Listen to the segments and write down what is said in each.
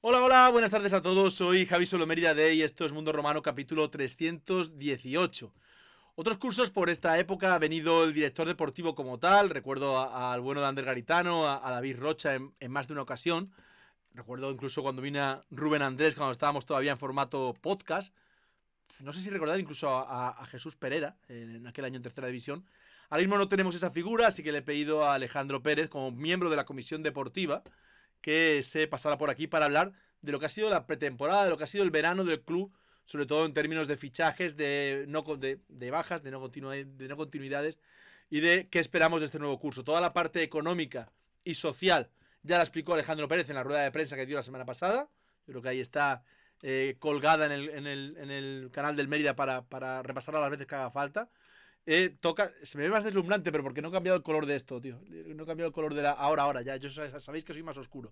Hola, hola, buenas tardes a todos. Soy Javi Solomérida de y esto es Mundo Romano capítulo 318. Otros cursos por esta época ha venido el director deportivo como tal. Recuerdo al bueno de Ander Garitano, a David Rocha en más de una ocasión. Recuerdo incluso cuando vino a Rubén Andrés, cuando estábamos todavía en formato podcast. No sé si recordar incluso a Jesús Pereira en aquel año en tercera división. Ahora mismo no tenemos esa figura, así que le he pedido a Alejandro Pérez, como miembro de la comisión deportiva, que se pasara por aquí para hablar de lo que ha sido la pretemporada, de lo que ha sido el verano del club, sobre todo en términos de fichajes, de bajas, de no continuidades y de qué esperamos de este nuevo curso. Toda la parte económica y social ya la explicó Alejandro Pérez en la rueda de prensa que dio la semana pasada. Yo creo que ahí está colgada en el canal del Mérida para repasarla las veces que haga falta. Se me ve más deslumbrante, pero porque no he cambiado el color de esto, tío. No he cambiado el color de la. Ahora, ya. Sabéis que soy más oscuro.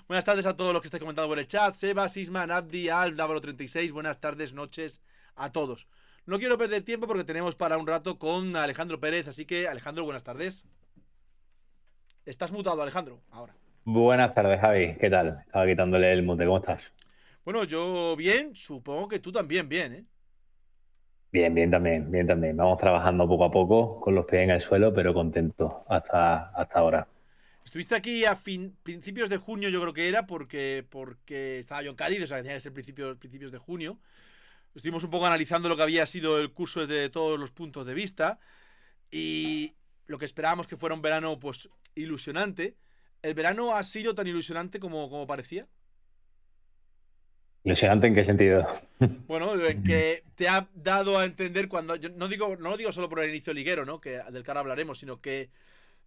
Buenas tardes a todos los que estáis comentando por el chat. Seba, Sisman, Abdi, Alf, Dávalo36. Buenas tardes, noches a todos. No quiero perder tiempo porque tenemos para un rato con Alejandro Pérez. Así que, Alejandro, buenas tardes. Estás mutado, Alejandro, ahora. Buenas tardes, Javi. ¿Qué tal? Estaba quitándole el mute. ¿Cómo estás? Bueno, yo bien. Supongo que tú también bien, ¿eh? Bien, bien también, bien también. Vamos trabajando poco a poco, con los pies en el suelo, pero contento hasta ahora. Estuviste aquí a principios de junio, yo creo que era, porque estaba yo en Cádiz, o sea, que tenía que ser principios de junio. Estuvimos un poco analizando lo que había sido el curso desde todos los puntos de vista y lo que esperábamos que fuera un verano, pues, ilusionante. ¿El verano ha sido tan ilusionante como parecía? ¿Ilusionante en qué sentido? Bueno, en que te ha dado a entender cuando. Yo no lo digo solo por el inicio liguero, ¿no? Del que ahora hablaremos, sino que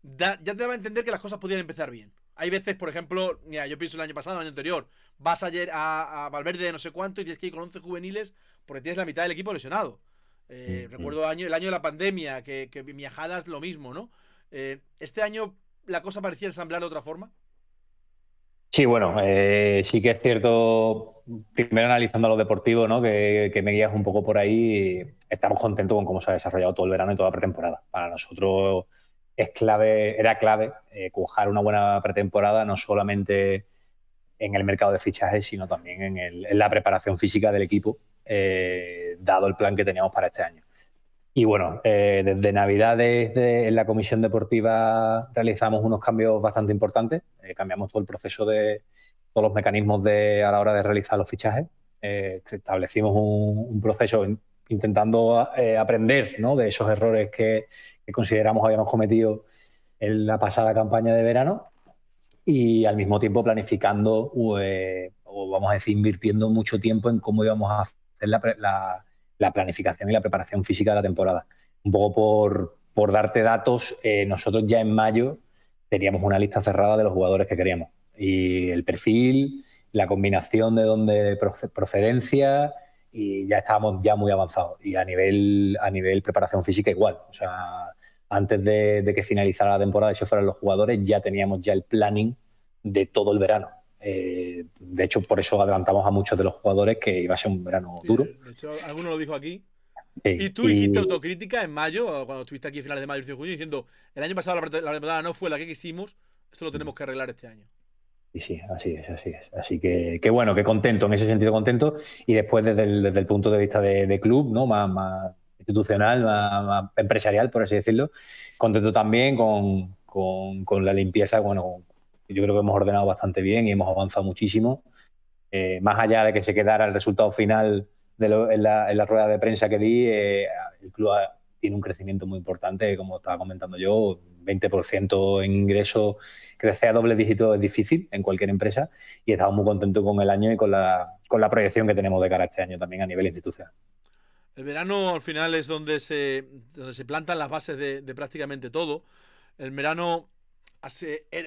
ya te daba a entender que las cosas podían empezar bien. Hay veces, por ejemplo, mira, yo pienso el año pasado, el año anterior, vas ayer a Valverde de no sé cuánto y tienes que ir con 11 juveniles porque tienes la mitad del equipo lesionado. Recuerdo el año de la pandemia, que Miajadas lo mismo, ¿no? Este año la cosa parecía ensamblar de otra forma. Sí, bueno, sí que es cierto, primero analizando lo deportivo, ¿no? Que me guías un poco por ahí. Estamos contentos con cómo se ha desarrollado todo el verano y toda la pretemporada. Para nosotros era clave cuajar una buena pretemporada, no solamente en el mercado de fichajes, sino también en la preparación física del equipo, dado el plan que teníamos para este año. Y bueno, desde Navidades en la comisión deportiva realizamos unos cambios bastante importantes. Cambiamos todo el proceso de todos los mecanismos a la hora de realizar los fichajes. Establecimos un proceso intentando aprender, ¿no?, de esos errores que consideramos habíamos cometido en la pasada campaña de verano y al mismo tiempo planificando o vamos a decir invirtiendo mucho tiempo en cómo íbamos a hacer la planificación y la preparación física de la temporada. Un poco por darte datos, nosotros ya en mayo teníamos una lista cerrada de los jugadores que queríamos y el perfil, la combinación de dónde procedencia y ya estábamos ya muy avanzados y a nivel preparación física igual, o sea, antes de que finalizara la temporada y se fueran los jugadores, ya teníamos ya el planning de todo el verano. De hecho, por eso adelantamos a muchos de los jugadores que iba a ser un verano Sí, duro. de hecho, alguno lo dijo aquí. Y Sí, tú hiciste y autocrítica en mayo, cuando estuviste aquí a finales de mayo y de junio, diciendo: el año pasado la temporada no fue la que quisimos, esto lo tenemos que arreglar este año. sí, así es, así es. Así que bueno, que contento, en ese sentido contento. Y después desde el punto de vista de club, ¿no? Más institucional, más empresarial, por así decirlo, contento también con la limpieza. Bueno, yo creo que hemos ordenado bastante bien y hemos avanzado muchísimo. Más allá de que se quedara el resultado final en la rueda de prensa que di, el club tiene un crecimiento muy importante, como estaba comentando yo, 20% en ingresos, crecer a doble dígito es difícil en cualquier empresa y estamos muy contentos con el año y con la proyección que tenemos de cara a este año también a nivel institucional. El verano al final es donde se plantan las bases de prácticamente todo. El verano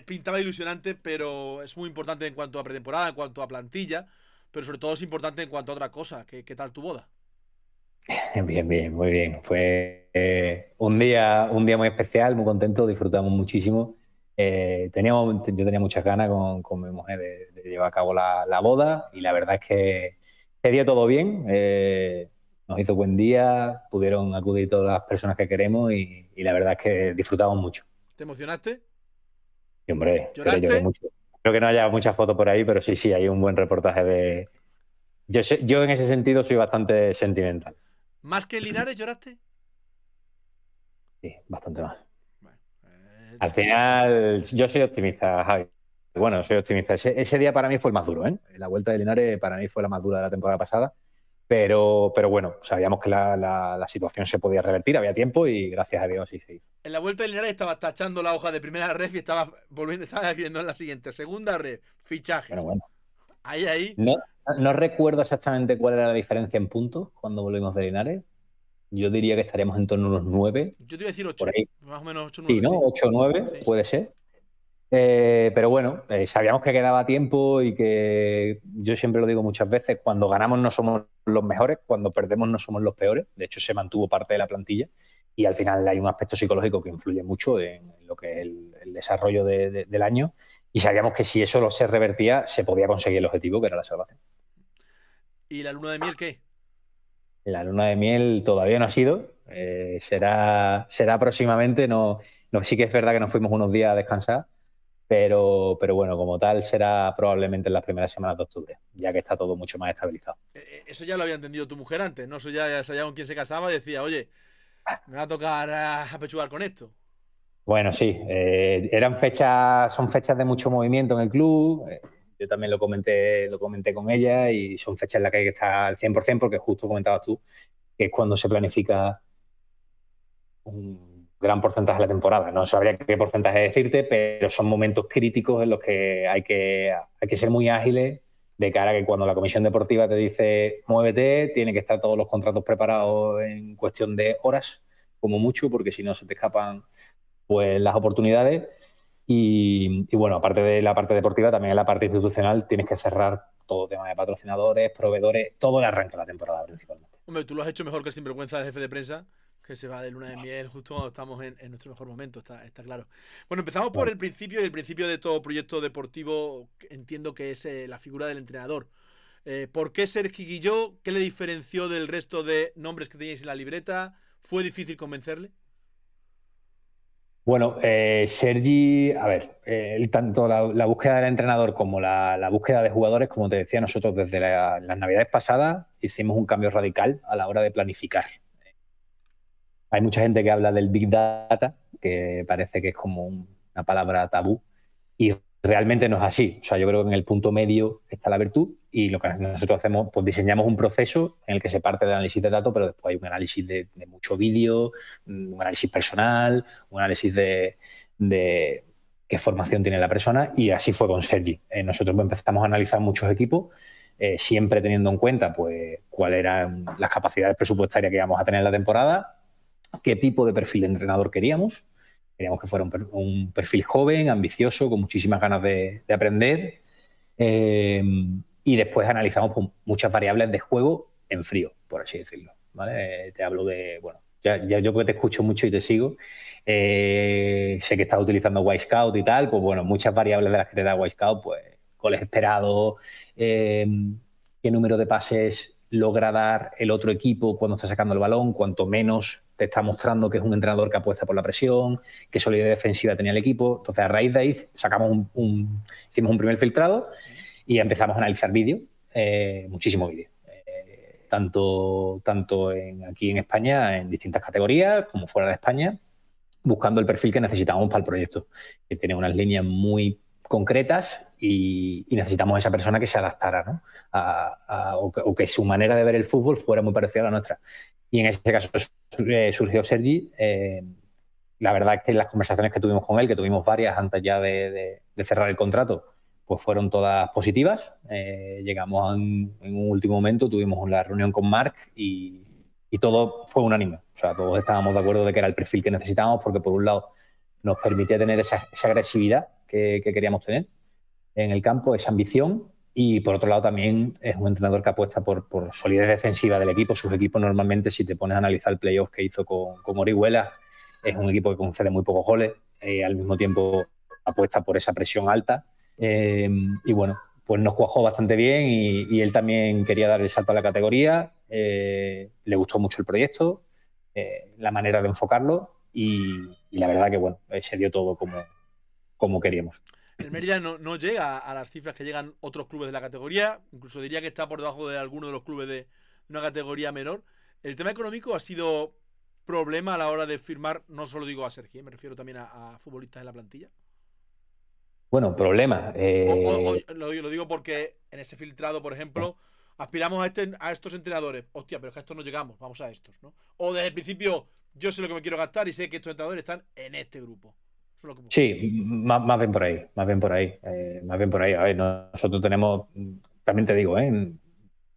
pintaba ilusionante, pero es muy importante en cuanto a pretemporada, en cuanto a plantilla, pero sobre todo es importante en cuanto a otra cosa. ¿Qué tal tu boda? Bien, bien, muy bien. Fue un día muy especial, muy contento, disfrutamos muchísimo. Yo tenía muchas ganas con mi mujer de llevar a cabo la boda y la verdad es que se dio todo bien. Nos hizo buen día, pudieron acudir todas las personas que queremos y la verdad es que disfrutamos mucho. ¿Te emocionaste? Y hombre, lloré ¿Lloraste? mucho. que no haya muchas fotos por ahí, pero sí, hay un buen reportaje de... Yo en ese sentido soy bastante sentimental. ¿Más que Linares lloraste? Sí, bastante más. Bueno, Al final, yo soy optimista, Javi. Bueno, soy optimista. Ese día para mí fue el más duro, ¿eh? La Vuelta de Linares para mí fue la más dura de la temporada pasada. Pero bueno, sabíamos que la situación se podía revertir, había tiempo y gracias a Dios así se hizo. en la Vuelta de Linares estabas tachando la hoja de primera ref y estabas viendo en la siguiente. Segunda ref, fichajes. Bueno. Ahí. No recuerdo exactamente cuál era la diferencia en puntos cuando volvimos de Linares. Yo diría que estaríamos en torno a unos 9, Yo te iba a decir por 8. ahí. Más o menos 8 Sí, 9, ¿no? sí. 8 o 9, Sí. puede ser. Pero bueno, sabíamos que quedaba tiempo y que yo siempre lo digo muchas veces, cuando ganamos no somos los mejores, cuando perdemos no somos los peores. De hecho, se mantuvo parte de la plantilla y al final hay un aspecto psicológico que influye mucho en lo que es el desarrollo del año y sabíamos que si eso se revertía, se podía conseguir el objetivo, que era la salvación. ¿Y la luna de miel qué? La luna de miel todavía no ha sido, será próximamente, sí que es verdad que nos fuimos unos días a descansar. Pero bueno, como tal, será probablemente en las primeras semanas de octubre, ya que está todo mucho más estabilizado. Eso ya lo había entendido tu mujer antes, ¿no? Eso ya sabía con quién se casaba y decía, oye, me va a tocar apechugar con esto. Bueno, sí, son fechas de mucho movimiento en el club. Yo también lo comenté con ella y son fechas en las que hay que estar al 100% porque justo comentabas tú que es cuando se planifica un gran porcentaje de la temporada. No sabría qué porcentaje decirte, pero son momentos críticos en los que hay que ser muy ágiles de cara a que cuando la comisión deportiva te dice muévete, tiene que estar todos los contratos preparados en cuestión de horas, como mucho, porque si no se te escapan pues las oportunidades. Y bueno, aparte de la parte deportiva, también en la parte institucional tienes que cerrar todo tema de patrocinadores, proveedores, todo el arranque de la temporada principalmente. Hombre, tú lo has hecho mejor que el sinvergüenza del jefe de prensa, que se va de luna de miel justo cuando estamos en nuestro mejor momento, está claro. Bueno, empezamos por Vale. el principio, y el principio de todo proyecto deportivo entiendo que es la figura del entrenador. ¿Por qué Sergi Guilló? ¿Qué le diferenció del resto de nombres que teníais en la libreta? ¿Fue difícil convencerle? Bueno, Sergi, a ver, tanto la búsqueda del entrenador como la búsqueda de jugadores, como te decía, nosotros desde las navidades pasadas hicimos un cambio radical a la hora de planificar. Hay mucha gente que habla del Big Data, que parece que es como una palabra tabú, y realmente no es así. O sea, yo creo que en el punto medio está la virtud y lo que nosotros hacemos, pues diseñamos un proceso en el que se parte del análisis de datos, pero después hay un análisis de mucho vídeo, un análisis personal, un análisis de qué formación tiene la persona y así fue con Sergi. Nosotros empezamos a analizar muchos equipos, siempre teniendo en cuenta pues cuáles eran las capacidades presupuestarias que íbamos a tener en la temporada, qué tipo de perfil de entrenador queríamos. Queríamos que fuera un perfil joven, ambicioso, con muchísimas ganas de aprender. Y después analizamos pues, muchas variables de juego en frío, por así decirlo. ¿Vale? Te hablo de, bueno, ya yo que te escucho mucho y te sigo, sé que estás utilizando Wisecout y tal, pues bueno, muchas variables de las que te da Wisecout, pues goles esperados, qué número de pases logra dar el otro equipo cuando está sacando el balón, cuanto menos te está mostrando que es un entrenador que apuesta por la presión, qué solidez defensiva tenía el equipo. Entonces, a raíz de ahí, hicimos un primer filtrado y empezamos a analizar vídeo, muchísimo vídeo. Tanto aquí en España, en distintas categorías, como fuera de España, buscando el perfil que necesitábamos para el proyecto, que tiene unas líneas muy concretas y necesitamos esa persona que se adaptara, ¿no? O que su manera de ver el fútbol fuera muy parecida a la nuestra. Y en ese caso surgió Sergi. La verdad es que las conversaciones que tuvimos con él, que tuvimos varias antes ya de cerrar el contrato, pues fueron todas positivas. Llegamos en un último momento, tuvimos la reunión con Marc y todo fue unánime. O sea, todos estábamos de acuerdo de que era el perfil que necesitábamos porque por un lado nos permitía tener esa agresividad que queríamos tener en el campo, esa ambición, y por otro lado también es un entrenador que apuesta por solidez defensiva del equipo. Sus equipos normalmente, si te pones a analizar el playoff que hizo con Orihuela, es un equipo que concede muy pocos goles, al mismo tiempo apuesta por esa presión alta, y bueno, pues nos cuajó bastante bien y él también quería dar el salto a la categoría, le gustó mucho el proyecto, la manera de enfocarlo y la verdad que bueno, se dio todo como queríamos. El Mérida no llega a las cifras que llegan otros clubes de la categoría, incluso diría que está por debajo de alguno de los clubes de una categoría menor. El tema económico ha sido problema a la hora de firmar, no solo digo a Sergi, me refiero también a futbolistas de la plantilla. Bueno, problema. Lo digo porque en ese filtrado, por ejemplo, aspiramos a estos entrenadores. Hostia, pero es que a estos no llegamos, vamos a estos, ¿no? O desde el principio, yo sé lo que me quiero gastar y sé que estos entrenadores están en este grupo. Eso es lo que busco. Sí, más bien por ahí, más bien por ahí, más bien por ahí. A ver, nosotros tenemos, también te digo,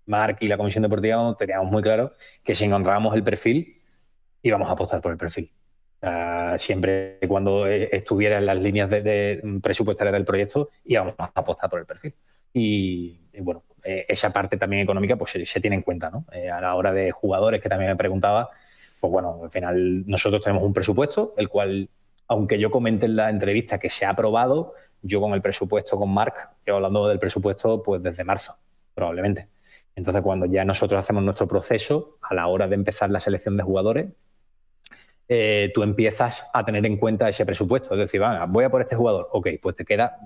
Marc y la Comisión Deportiva teníamos muy claro que si encontrábamos el perfil, íbamos a apostar por el perfil. Siempre y cuando estuviera en las líneas de presupuestarias del proyecto, íbamos a apostar por el perfil. Y bueno, esa parte también económica pues se tiene en cuenta, ¿no? A la hora de jugadores, que también me preguntaba, pues bueno, al final nosotros tenemos un presupuesto, el cual, aunque yo comenté en la entrevista que se ha aprobado, yo con el presupuesto con Marc, yo hablando del presupuesto pues desde marzo, probablemente. Entonces, cuando ya nosotros hacemos nuestro proceso, a la hora de empezar la selección de jugadores, tú empiezas a tener en cuenta ese presupuesto. Es decir, voy a por este jugador. Ok, pues te queda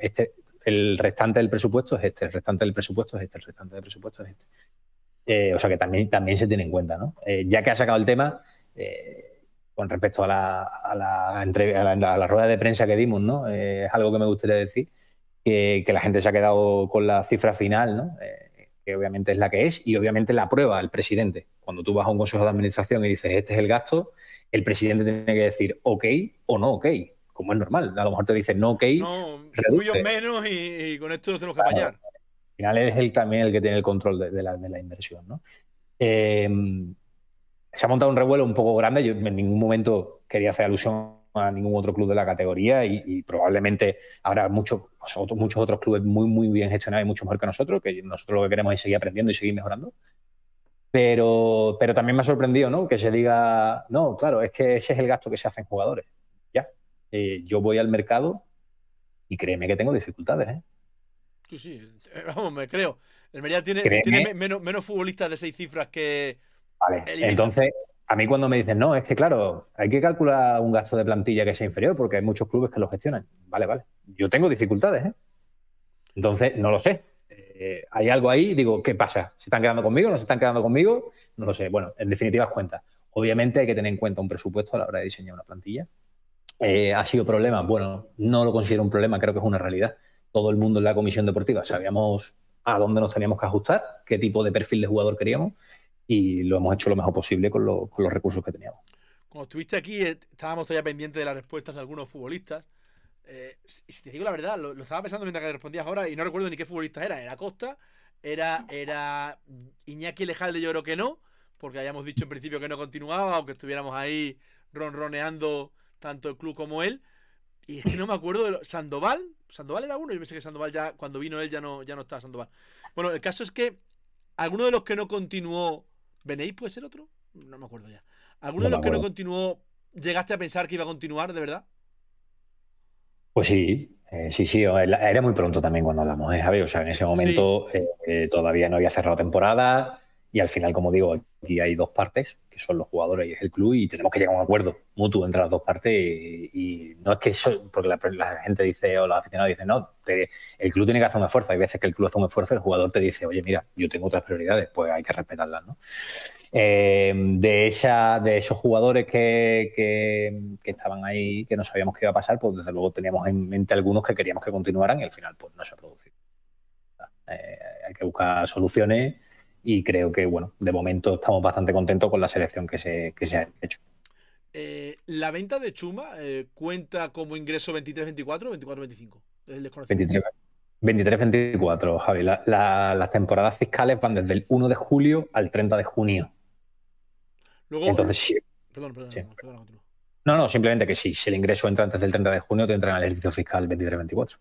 el restante del presupuesto es este, el restante del presupuesto es este, el restante del presupuesto es este. O sea que también se tiene en cuenta, ¿no? Ya que has sacado el tema, con respecto a la rueda de prensa que dimos, ¿no? Es algo que me gustaría decir, que la gente se ha quedado con la cifra final, ¿no? Que obviamente es la que es, y obviamente la aprueba el presidente. Cuando tú vas a un consejo de administración y dices, este es el gasto, el presidente tiene que decir ok o no ok, como es normal. A lo mejor te dice no ok, No, muy o reduce. menos y con esto nos tenemos que Claro, apañar. al final es él también el que tiene el control de la inversión, ¿no? Eh, Se ha montado un revuelo un poco grande. Yo en ningún momento quería hacer alusión a ningún otro club de la categoría y probablemente habrá muchos otros clubes muy bien gestionados y mucho mejor que nosotros, que nosotros lo que queremos es seguir aprendiendo y seguir mejorando. Pero también me ha sorprendido, ¿no? Que se diga, no, claro, es que ese es el gasto que se hace en jugadores. Ya. Yo voy al mercado y créeme que tengo dificultades, ¿eh? Sí, vamos, me creo. El Mérida tiene Créeme. menos futbolistas de 6 cifras que Vale. el Ibiza. Entonces, a mí cuando me dicen, no, es que claro, hay que calcular un gasto de plantilla que sea inferior porque hay muchos clubes que lo gestionan. Vale. Yo tengo dificultades, ¿eh? Entonces, no lo sé. Hay algo ahí, digo, ¿qué pasa? ¿Se están quedando conmigo? ¿No se están quedando conmigo? No lo sé. Bueno, en definitivas cuentas. Obviamente hay que tener en cuenta un presupuesto a la hora de diseñar una plantilla. ¿Ha sido problema? Bueno, no lo considero un problema, creo que es una realidad. Todo el mundo en la comisión deportiva sabíamos a dónde nos teníamos que ajustar, qué tipo de perfil de jugador queríamos y lo hemos hecho lo mejor posible con los recursos que teníamos. Cuando estuviste aquí, estábamos todavía pendientes de las respuestas de algunos futbolistas. Si te digo la verdad, lo estaba pensando mientras que respondías ahora y no recuerdo ni qué futbolistas eran. Era Costa, era Iñaki Lejalde, yo creo que no, porque habíamos dicho en principio que no continuaba, aunque estuviéramos ahí ronroneando tanto el club como él. Y es que no me acuerdo de Sandoval. Sandoval era uno. Yo pensé que Sandoval ya, cuando vino él, ya no estaba Sandoval. Bueno, el caso es que alguno de los que no continuó. ¿Venéis puede ser otro? No me acuerdo ya. ¿Alguno No de me los que no acuerdo. continuó llegaste a pensar que iba a continuar, de verdad? Pues sí, sí, era muy pronto también cuando hablamos, Javi. O sea, en ese Sí. momento todavía no había cerrado temporada y al final, como digo, aquí hay dos partes, que son los jugadores y es el club, y tenemos que llegar a un acuerdo mutuo entre las dos partes y no es que eso, porque la gente dice o los aficionados dicen, no, el club tiene que hacer un esfuerzo. Hay veces que el club hace un esfuerzo y el jugador te dice, oye, mira, yo tengo otras prioridades, pues hay que respetarlas, ¿no? De esos jugadores que estaban ahí, que no sabíamos qué iba a pasar, pues desde luego teníamos en mente algunos que queríamos que continuaran y al final pues no se ha producido. Hay que buscar soluciones y creo que, bueno, de momento estamos bastante contentos con la selección que se ha hecho. La venta de Chuma cuenta como ingreso 23-24 o 24-25. Es el desconocimiento. 23, 23-24, Javi. Las temporadas fiscales van desde el 1 de julio al 30 de junio. Luego, Entonces, sí, perdón, sí. continúa. No, simplemente que sí, si el ingreso entra antes del 30 de junio, te entra en el ejercicio fiscal 23-24.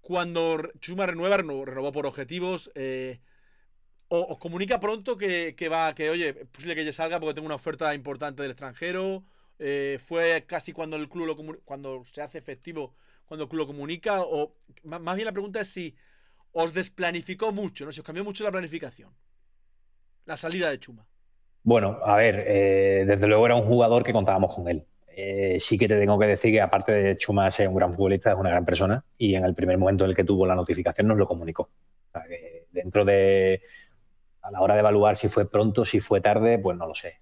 Cuando Chuma renovó por objetivos. Os comunica pronto que oye, es posible que ya salga porque tengo una oferta importante del extranjero. Fue casi cuando el club cuando se hace efectivo, cuando el club lo comunica. O más bien la pregunta es si os desplanificó mucho, ¿no? Si os cambió mucho la planificación. La salida de Chuma. Bueno, a ver, desde luego era un jugador que contábamos con él. Sí que te tengo que decir que aparte de Chuma ser un gran futbolista, es una gran persona y en el primer momento en el que tuvo la notificación nos lo comunicó. O sea, que a la hora de evaluar si fue pronto, si fue tarde, pues no lo sé.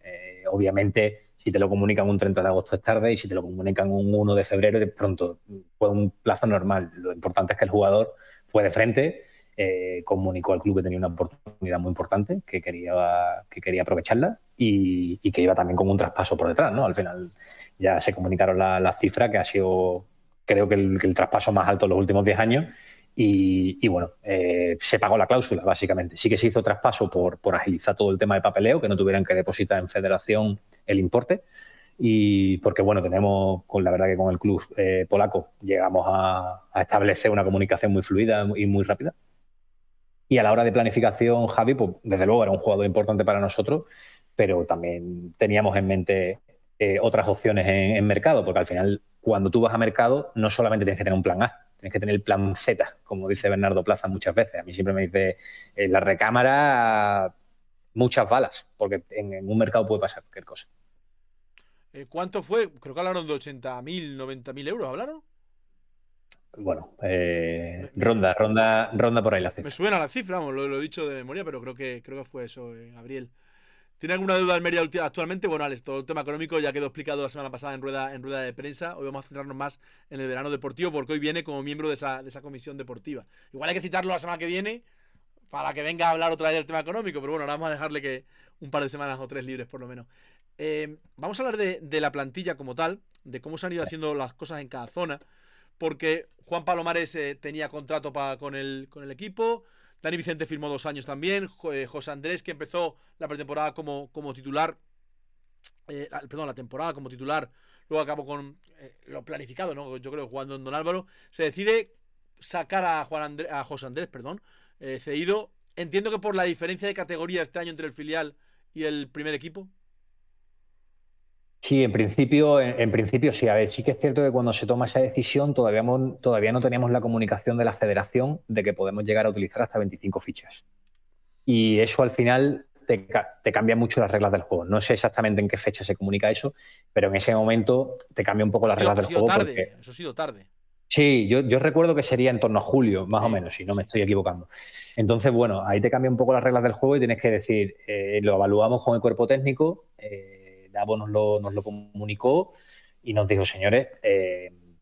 Obviamente, si te lo comunican un 30 de agosto es tarde y si te lo comunican un 1 de febrero es pronto. Fue un plazo normal. Lo importante es que el jugador fue de frente, comunicó al club que tenía una oportunidad muy importante, que quería aprovecharla y que iba también con un traspaso por detrás, ¿no? Al final ya se comunicaron las cifras, que ha sido, creo que el traspaso más alto en los últimos 10 años. Y bueno, se pagó la cláusula, básicamente. Sí que se hizo traspaso por agilizar todo el tema de papeleo, que no tuvieran que depositar en federación el importe. Y porque, bueno, la verdad que con el club polaco llegamos a establecer una comunicación muy fluida y muy rápida. Y a la hora de planificación, Javi, pues desde luego era un jugador importante para nosotros, pero también teníamos en mente otras opciones en mercado, porque al final, cuando tú vas a mercado, no solamente tienes que tener un plan A, tienes que tener el plan Z, como dice Bernardo Plaza muchas veces. A mí siempre me dice, en la recámara, muchas balas, porque en un mercado puede pasar cualquier cosa. ¿Cuánto fue? Creo que hablaron de 80.000, 90.000 euros, ¿hablaron? Bueno, Me, me- ronda por ahí la me cifra. suena la cifra, vamos, lo he dicho de memoria, pero creo que fue eso, Gabriel. ¿Tiene alguna deuda Almería actualmente? Bueno, Alex, todo el tema económico ya quedó explicado la semana pasada en rueda de prensa. Hoy vamos a centrarnos más en el verano deportivo porque hoy viene como miembro de esa comisión deportiva. Igual hay que citarlo la semana que viene para que venga a hablar otra vez del tema económico, pero bueno, ahora vamos a dejarle que un par de semanas o 3 libres por lo menos. Vamos a hablar de la plantilla como tal, de cómo se han ido haciendo las cosas en cada zona, porque Juan Palomares tenía contrato con el equipo. Dani Vicente firmó 2 años también. José Andrés, que empezó la pretemporada como titular. Perdón, la temporada como titular. Luego acabó con lo planificado, ¿no? Yo creo, jugando en Don Álvaro. Se decide sacar a José Andrés, perdón, cedido. Entiendo que por la diferencia de categoría este año entre el filial y el primer equipo. Sí, en principio sí. A ver, sí que es cierto que cuando se toma esa decisión todavía no teníamos la comunicación de la federación de que podemos llegar a utilizar hasta 25 fichas. Y eso al final te cambia mucho las reglas del juego. No sé exactamente en qué fecha se comunica eso, pero en ese momento te cambia un poco Ha las sido, reglas ha del sido juego tarde. porque Eso ha sido tarde. sí, yo recuerdo que sería en torno a julio, más o Sí, menos, si sí, no me sí. estoy equivocando. Entonces, bueno, ahí te cambia un poco las reglas del juego y tienes que decir, lo evaluamos con el cuerpo técnico, Davo nos lo comunicó y nos dijo, señores,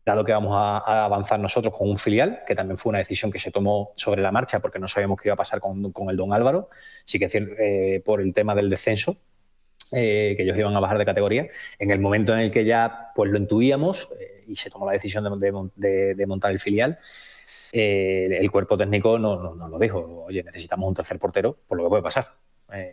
dado que vamos a avanzar nosotros con un filial, que también fue una decisión que se tomó sobre la marcha porque no sabíamos qué iba a pasar con el Don Álvaro, sí que es cierto, por el tema del descenso, que ellos iban a bajar de categoría. En el momento en el que ya pues lo intuíamos y se tomó la decisión de montar el filial, el cuerpo técnico nos lo dijo, oye, necesitamos un tercer portero por lo que puede pasar.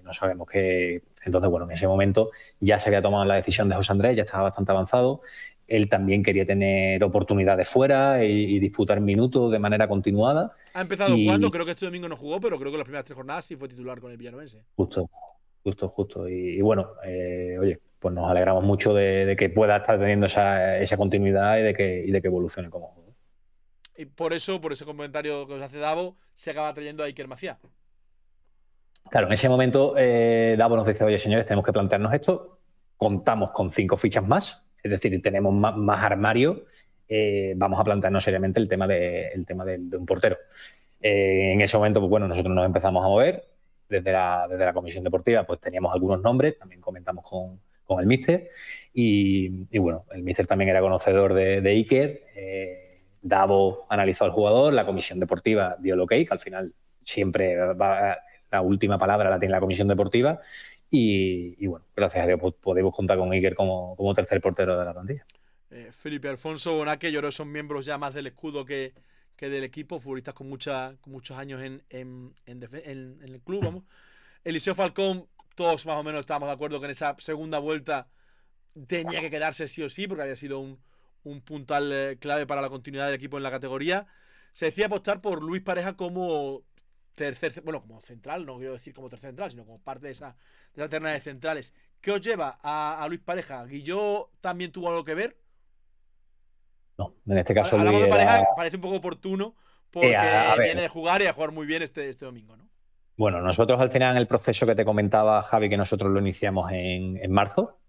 No sabemos qué. Entonces, bueno, en ese momento ya se había tomado la decisión de José Andrés, ya estaba bastante avanzado. Él también quería tener oportunidades fuera y disputar minutos de manera continuada. Ha empezado jugando, Y creo que este domingo no jugó, pero creo que las primeras 3 jornadas sí fue titular con el Villanovense. justo, justo. Y bueno, oye, pues nos alegramos mucho de que pueda estar teniendo esa continuidad y de que evolucione como jugador. Y por ese comentario que os hace Davo, se acaba trayendo a Iker Maciá. Claro, en ese momento Davo nos dice, oye, señores, tenemos que plantearnos esto, contamos con 5 fichas más, es decir, tenemos más armario, vamos a plantearnos seriamente el tema de un portero. En ese momento, pues bueno, nosotros nos empezamos a mover, desde la comisión deportiva, pues teníamos algunos nombres, también comentamos con el míster, y bueno, el míster también era conocedor de Iker, Davo analizó al jugador, la comisión deportiva dio el ok, que al final siempre la última palabra la tiene la comisión deportiva, y bueno, gracias a Dios pues, podemos contar con Iker como tercer portero de la plantilla. Felipe Alfonso Bonaque, yo creo que son miembros ya más del escudo que del equipo, futbolistas con muchos años en el club, vamos. Eliseo Falcón, todos más o menos estábamos de acuerdo que en esa segunda vuelta tenía que quedarse sí o sí, porque había sido un puntal clave para la continuidad del equipo en la categoría. Se decía apostar por Luis Pareja como bueno, como central, no quiero decir como tercer central, sino como parte de esa terna de centrales. ¿Qué os lleva a Luis Pareja? ¿Guilló también tuvo algo que ver? No, en este caso Hablamos Luis de era. Pareja, parece un poco oportuno A porque ver, viene de jugar y a jugar muy bien este domingo, ¿no? bueno, nosotros al final en el proceso que te comentaba, Javi, que nosotros lo iniciamos en marzo,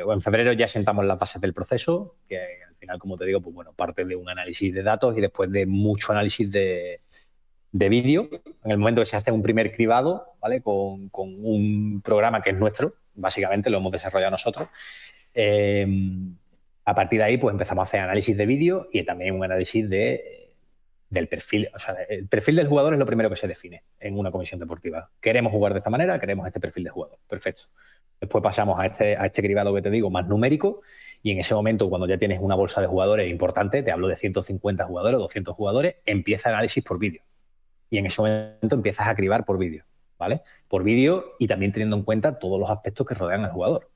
o en febrero ya sentamos las bases del proceso, que al final, como te digo, pues bueno, parte de un análisis de datos y después de mucho análisis de vídeo. En el momento que se hace un primer cribado, ¿vale? Con un programa que es nuestro, básicamente lo hemos desarrollado nosotros. A partir de ahí, pues empezamos a hacer análisis de vídeo y también un análisis del perfil. O sea, el perfil del jugador es lo primero que se define en una comisión deportiva. Queremos jugar de esta manera, queremos este perfil de jugador. Perfecto. Después pasamos a este cribado que te digo, más numérico, y en ese momento, cuando ya tienes una bolsa de jugadores importante, te hablo de 150 jugadores, 200 jugadores, empieza el análisis por vídeo. Y en ese momento empiezas a cribar por vídeo, ¿vale? Por vídeo y también teniendo en cuenta todos los aspectos que rodean al jugador.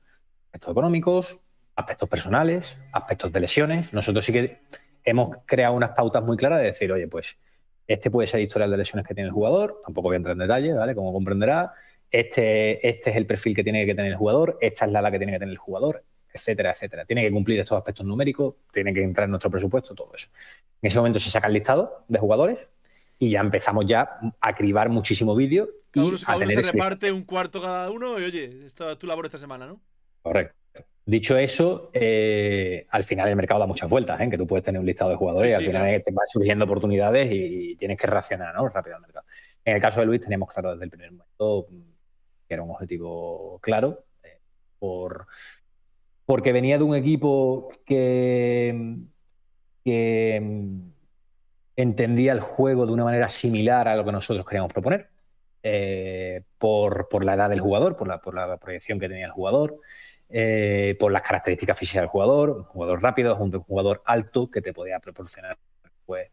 Aspectos económicos, aspectos personales, aspectos de lesiones. Nosotros sí que hemos creado unas pautas muy claras de decir, oye, pues este puede ser el historial de lesiones que tiene el jugador, tampoco voy a entrar en detalle, ¿vale? Como comprenderá, este es el perfil que tiene que tener el jugador, esta es la edad que tiene que tener el jugador, etcétera, etcétera. Tiene que cumplir estos aspectos numéricos, tiene que entrar en nuestro presupuesto, todo eso. En ese momento se saca el listado de jugadores y ya empezamos ya a cribar muchísimo vídeo. Cada uno se reparte un cuarto cada uno y oye, esta es tu labor esta semana, ¿no? Correcto. Dicho eso, al final el mercado da muchas vueltas, que tú puedes tener un listado de jugadores y al final te van surgiendo oportunidades y tienes que reaccionar, ¿no? Rápido al mercado. En el caso de Luis teníamos claro desde el primer momento que era un objetivo claro, porque venía de un equipo que entendía el juego de una manera similar a lo que nosotros queríamos proponer, por la edad del jugador, por la proyección que tenía el jugador, por las características físicas del jugador, un jugador rápido junto a un jugador alto que te podía proporcionar, pues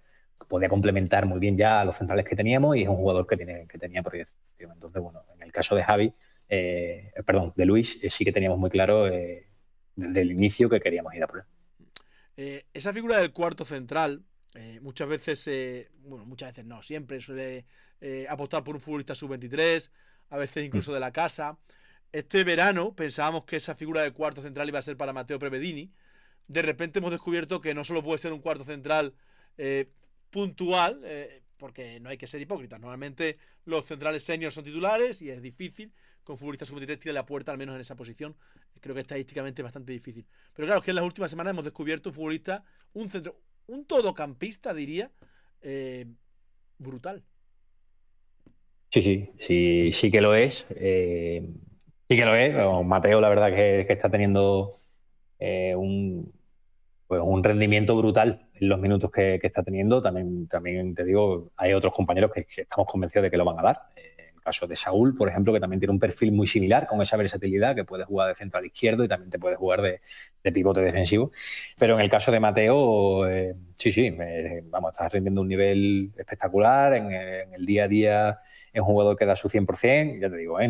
podía complementar muy bien ya a los centrales que teníamos y es un jugador que tenía proyección. Entonces, bueno, en el caso de Javi, de Luis, sí que teníamos muy claro desde el inicio que queríamos ir a por él. Esa figura del cuarto central, muchas veces no, siempre suele apostar por un futbolista sub-23, a veces incluso de la casa. Este verano pensábamos que esa figura de cuarto central iba a ser para Matteo Prevedini. De repente hemos descubierto que no solo puede ser un cuarto central puntual, porque no hay que ser hipócritas. Normalmente los centrales seniors son titulares y es difícil con futbolistas sub-23 tire la puerta, al menos en esa posición. Creo que estadísticamente es bastante difícil. Pero claro, es que en las últimas semanas hemos descubierto un futbolista, un todocampista, diría, brutal. Sí que lo es. Sí que lo es. Mateo, la verdad que está teniendo un rendimiento brutal en los minutos que está teniendo. También te digo, hay otros compañeros que estamos convencidos de que lo van a dar. En el caso de Saúl, por ejemplo, que también tiene un perfil muy similar, con esa versatilidad, que puede jugar de central izquierdo y también te puede jugar de pivote defensivo. Pero en el caso de Mateo, estás rindiendo un nivel espectacular en el día a día. Es un jugador que da su 100%, ya te digo,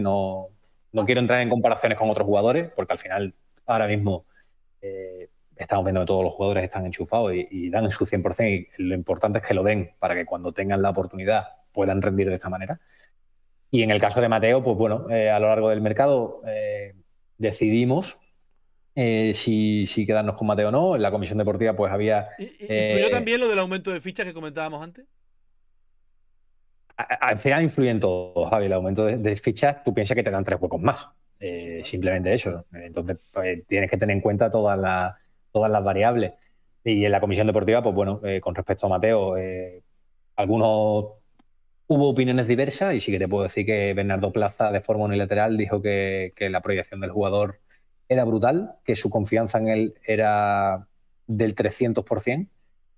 no quiero entrar en comparaciones con otros jugadores, porque al final, ahora mismo, estamos viendo que todos los jugadores están enchufados y dan su 100%, y lo importante es que lo den para que cuando tengan la oportunidad puedan rendir de esta manera. Y en el caso de Mateo, pues bueno, a lo largo del mercado decidimos si quedarnos con Mateo o no. En la comisión deportiva pues había... ¿Influyó también lo del aumento de fichas que comentábamos antes? Al final influyen todos, Javi. El aumento de fichas, tú piensas que te dan 3 huecos más. Sí, simplemente eso. Entonces, pues, tienes que tener en cuenta todas las variables. Y en la comisión deportiva, pues bueno, con respecto a Mateo, hubo opiniones diversas y sí que te puedo decir que Bernardo Plaza, de forma unilateral, dijo que la proyección del jugador era brutal, que su confianza en él era del 300%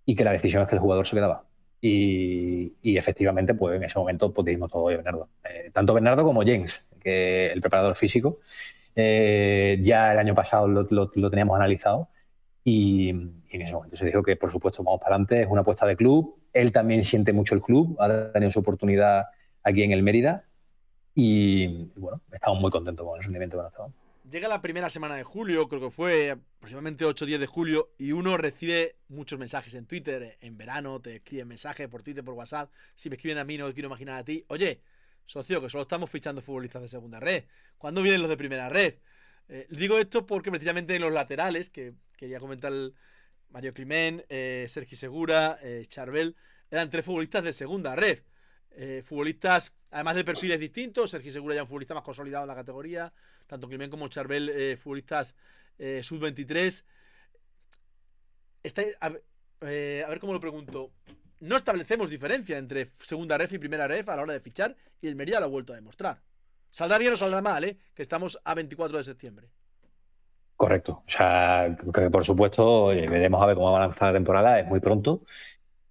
y que la decisión es que el jugador se quedaba. Y efectivamente, pues en ese momento pues dijimos todo, oye, Bernardo. Tanto Bernardo como James, que el preparador físico, ya el año pasado lo teníamos analizado y en ese momento se dijo que, por supuesto, vamos para adelante, es una apuesta de club. Él también siente mucho el club, ha tenido su oportunidad aquí en el Mérida y bueno, estamos muy contentos con el rendimiento que nos estamos. Llega la primera semana de julio, creo que fue aproximadamente 8 o 10 de julio, y uno recibe muchos mensajes en Twitter. En verano te escriben mensajes por Twitter, por WhatsApp. Si me escriben a mí, no quiero imaginar a ti. Oye, socio, que solo estamos fichando futbolistas de segunda red. ¿Cuándo vienen los de primera red? Digo esto porque precisamente en los laterales, que quería comentar Mario Climent, Sergi Segura, Charbel, eran 3 futbolistas de segunda red. Futbolistas, además de perfiles distintos, Sergi Segura ya un futbolista más consolidado en la categoría, tanto Climent como Charbel, futbolistas sub-23. A ver cómo lo pregunto. No establecemos diferencia entre segunda ref y primera ref a la hora de fichar, y el Mérida lo ha vuelto a demostrar. Saldrá bien o saldrá mal, que estamos a 24 de septiembre. Correcto. O sea, que por supuesto veremos a ver cómo va a avanzar la temporada, es muy pronto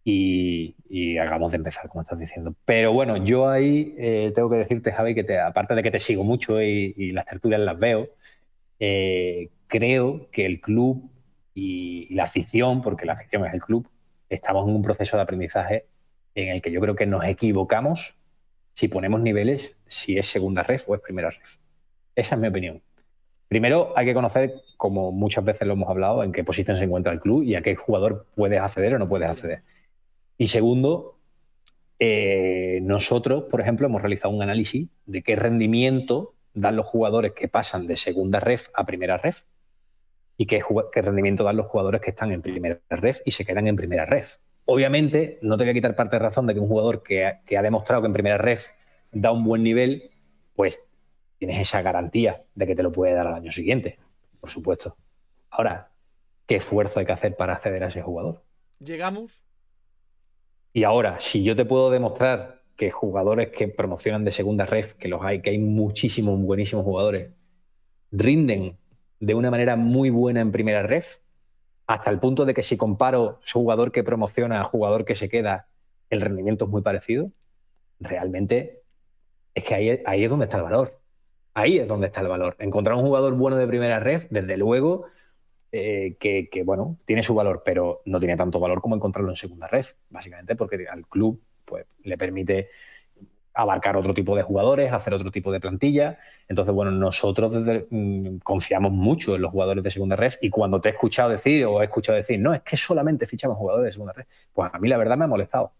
y acabamos de empezar, como estás diciendo. Pero bueno, yo ahí tengo que decirte, Javi, que aparte de que te sigo mucho y las tertulias las veo, creo que el club y la afición, porque la afición es el club, estamos en un proceso de aprendizaje en el que yo creo que nos equivocamos si ponemos niveles, si es segunda ref o es primera ref. Esa es mi opinión. Primero hay que conocer, como muchas veces lo hemos hablado, en qué posición se encuentra el club y a qué jugador puedes acceder o no puedes acceder. Y segundo, nosotros, por ejemplo, hemos realizado un análisis de qué rendimiento dan los jugadores que pasan de segunda ref a primera ref y qué rendimiento dan los jugadores que están en primera ref y se quedan en primera ref. Obviamente, no te voy a quitar parte de razón de que un jugador que ha demostrado que en primera ref da un buen nivel, pues tienes esa garantía de que te lo puede dar al año siguiente, por supuesto. Ahora, ¿qué esfuerzo hay que hacer para acceder a ese jugador? ¿Llegamos? Y ahora, si yo te puedo demostrar que jugadores que promocionan de segunda ref, que los hay, que hay muchísimos buenísimos jugadores, rinden de una manera muy buena en primera ref, hasta el punto de que si comparo su jugador que promociona a jugador que se queda, el rendimiento es muy parecido, realmente es que ahí es donde está el valor. Ahí es donde está el valor. Encontrar un jugador bueno de primera ref, desde luego, que bueno, tiene su valor, pero no tiene tanto valor como encontrarlo en segunda ref, básicamente porque al club pues, le permite abarcar otro tipo de jugadores, hacer otro tipo de plantilla. Entonces, bueno, nosotros confiamos mucho en los jugadores de segunda ref y cuando te he escuchado decir o he escuchado decir, no, es que solamente fichamos jugadores de segunda ref, pues a mí la verdad me ha molestado.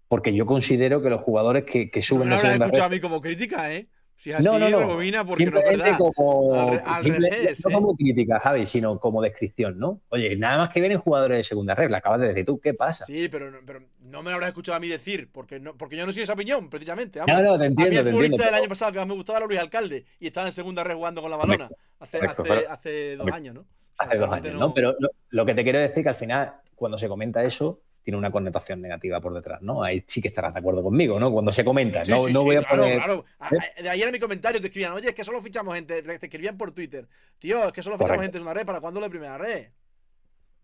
Porque yo considero que los jugadores que suben de segunda ref... No lo has escuchado a mí como crítica, ¿eh? Si es así, No. rebobina porque Simplemente no es verdad. como... Al revés, no como crítica, Javi, sino como descripción, ¿no? Oye, nada más que vienen jugadores de segunda red, la acabas de decir tú, ¿qué pasa? Sí, pero no me lo habrás escuchado a mí decir, porque yo no soy esa opinión, precisamente. Vamos. No, te entiendo, a mí el futbolista del pero... año pasado que más me gustaba era Luis Alcalde y estaba en segunda red jugando con la balona hace 2 años, ¿no? O sea, hace 2 años, ¿no? Pero lo que te quiero decir es que al final, cuando se comenta eso, tiene una connotación negativa por detrás, ¿no? Ahí sí que estarás de acuerdo conmigo, ¿no? Cuando se comenta, sí, no voy a poner... Claro. De ayer en mi comentario te escribían, oye, es que solo fichamos gente, te escribían por Twitter, tío, es que solo fichamos gente en una red, ¿para cuándo la primera red?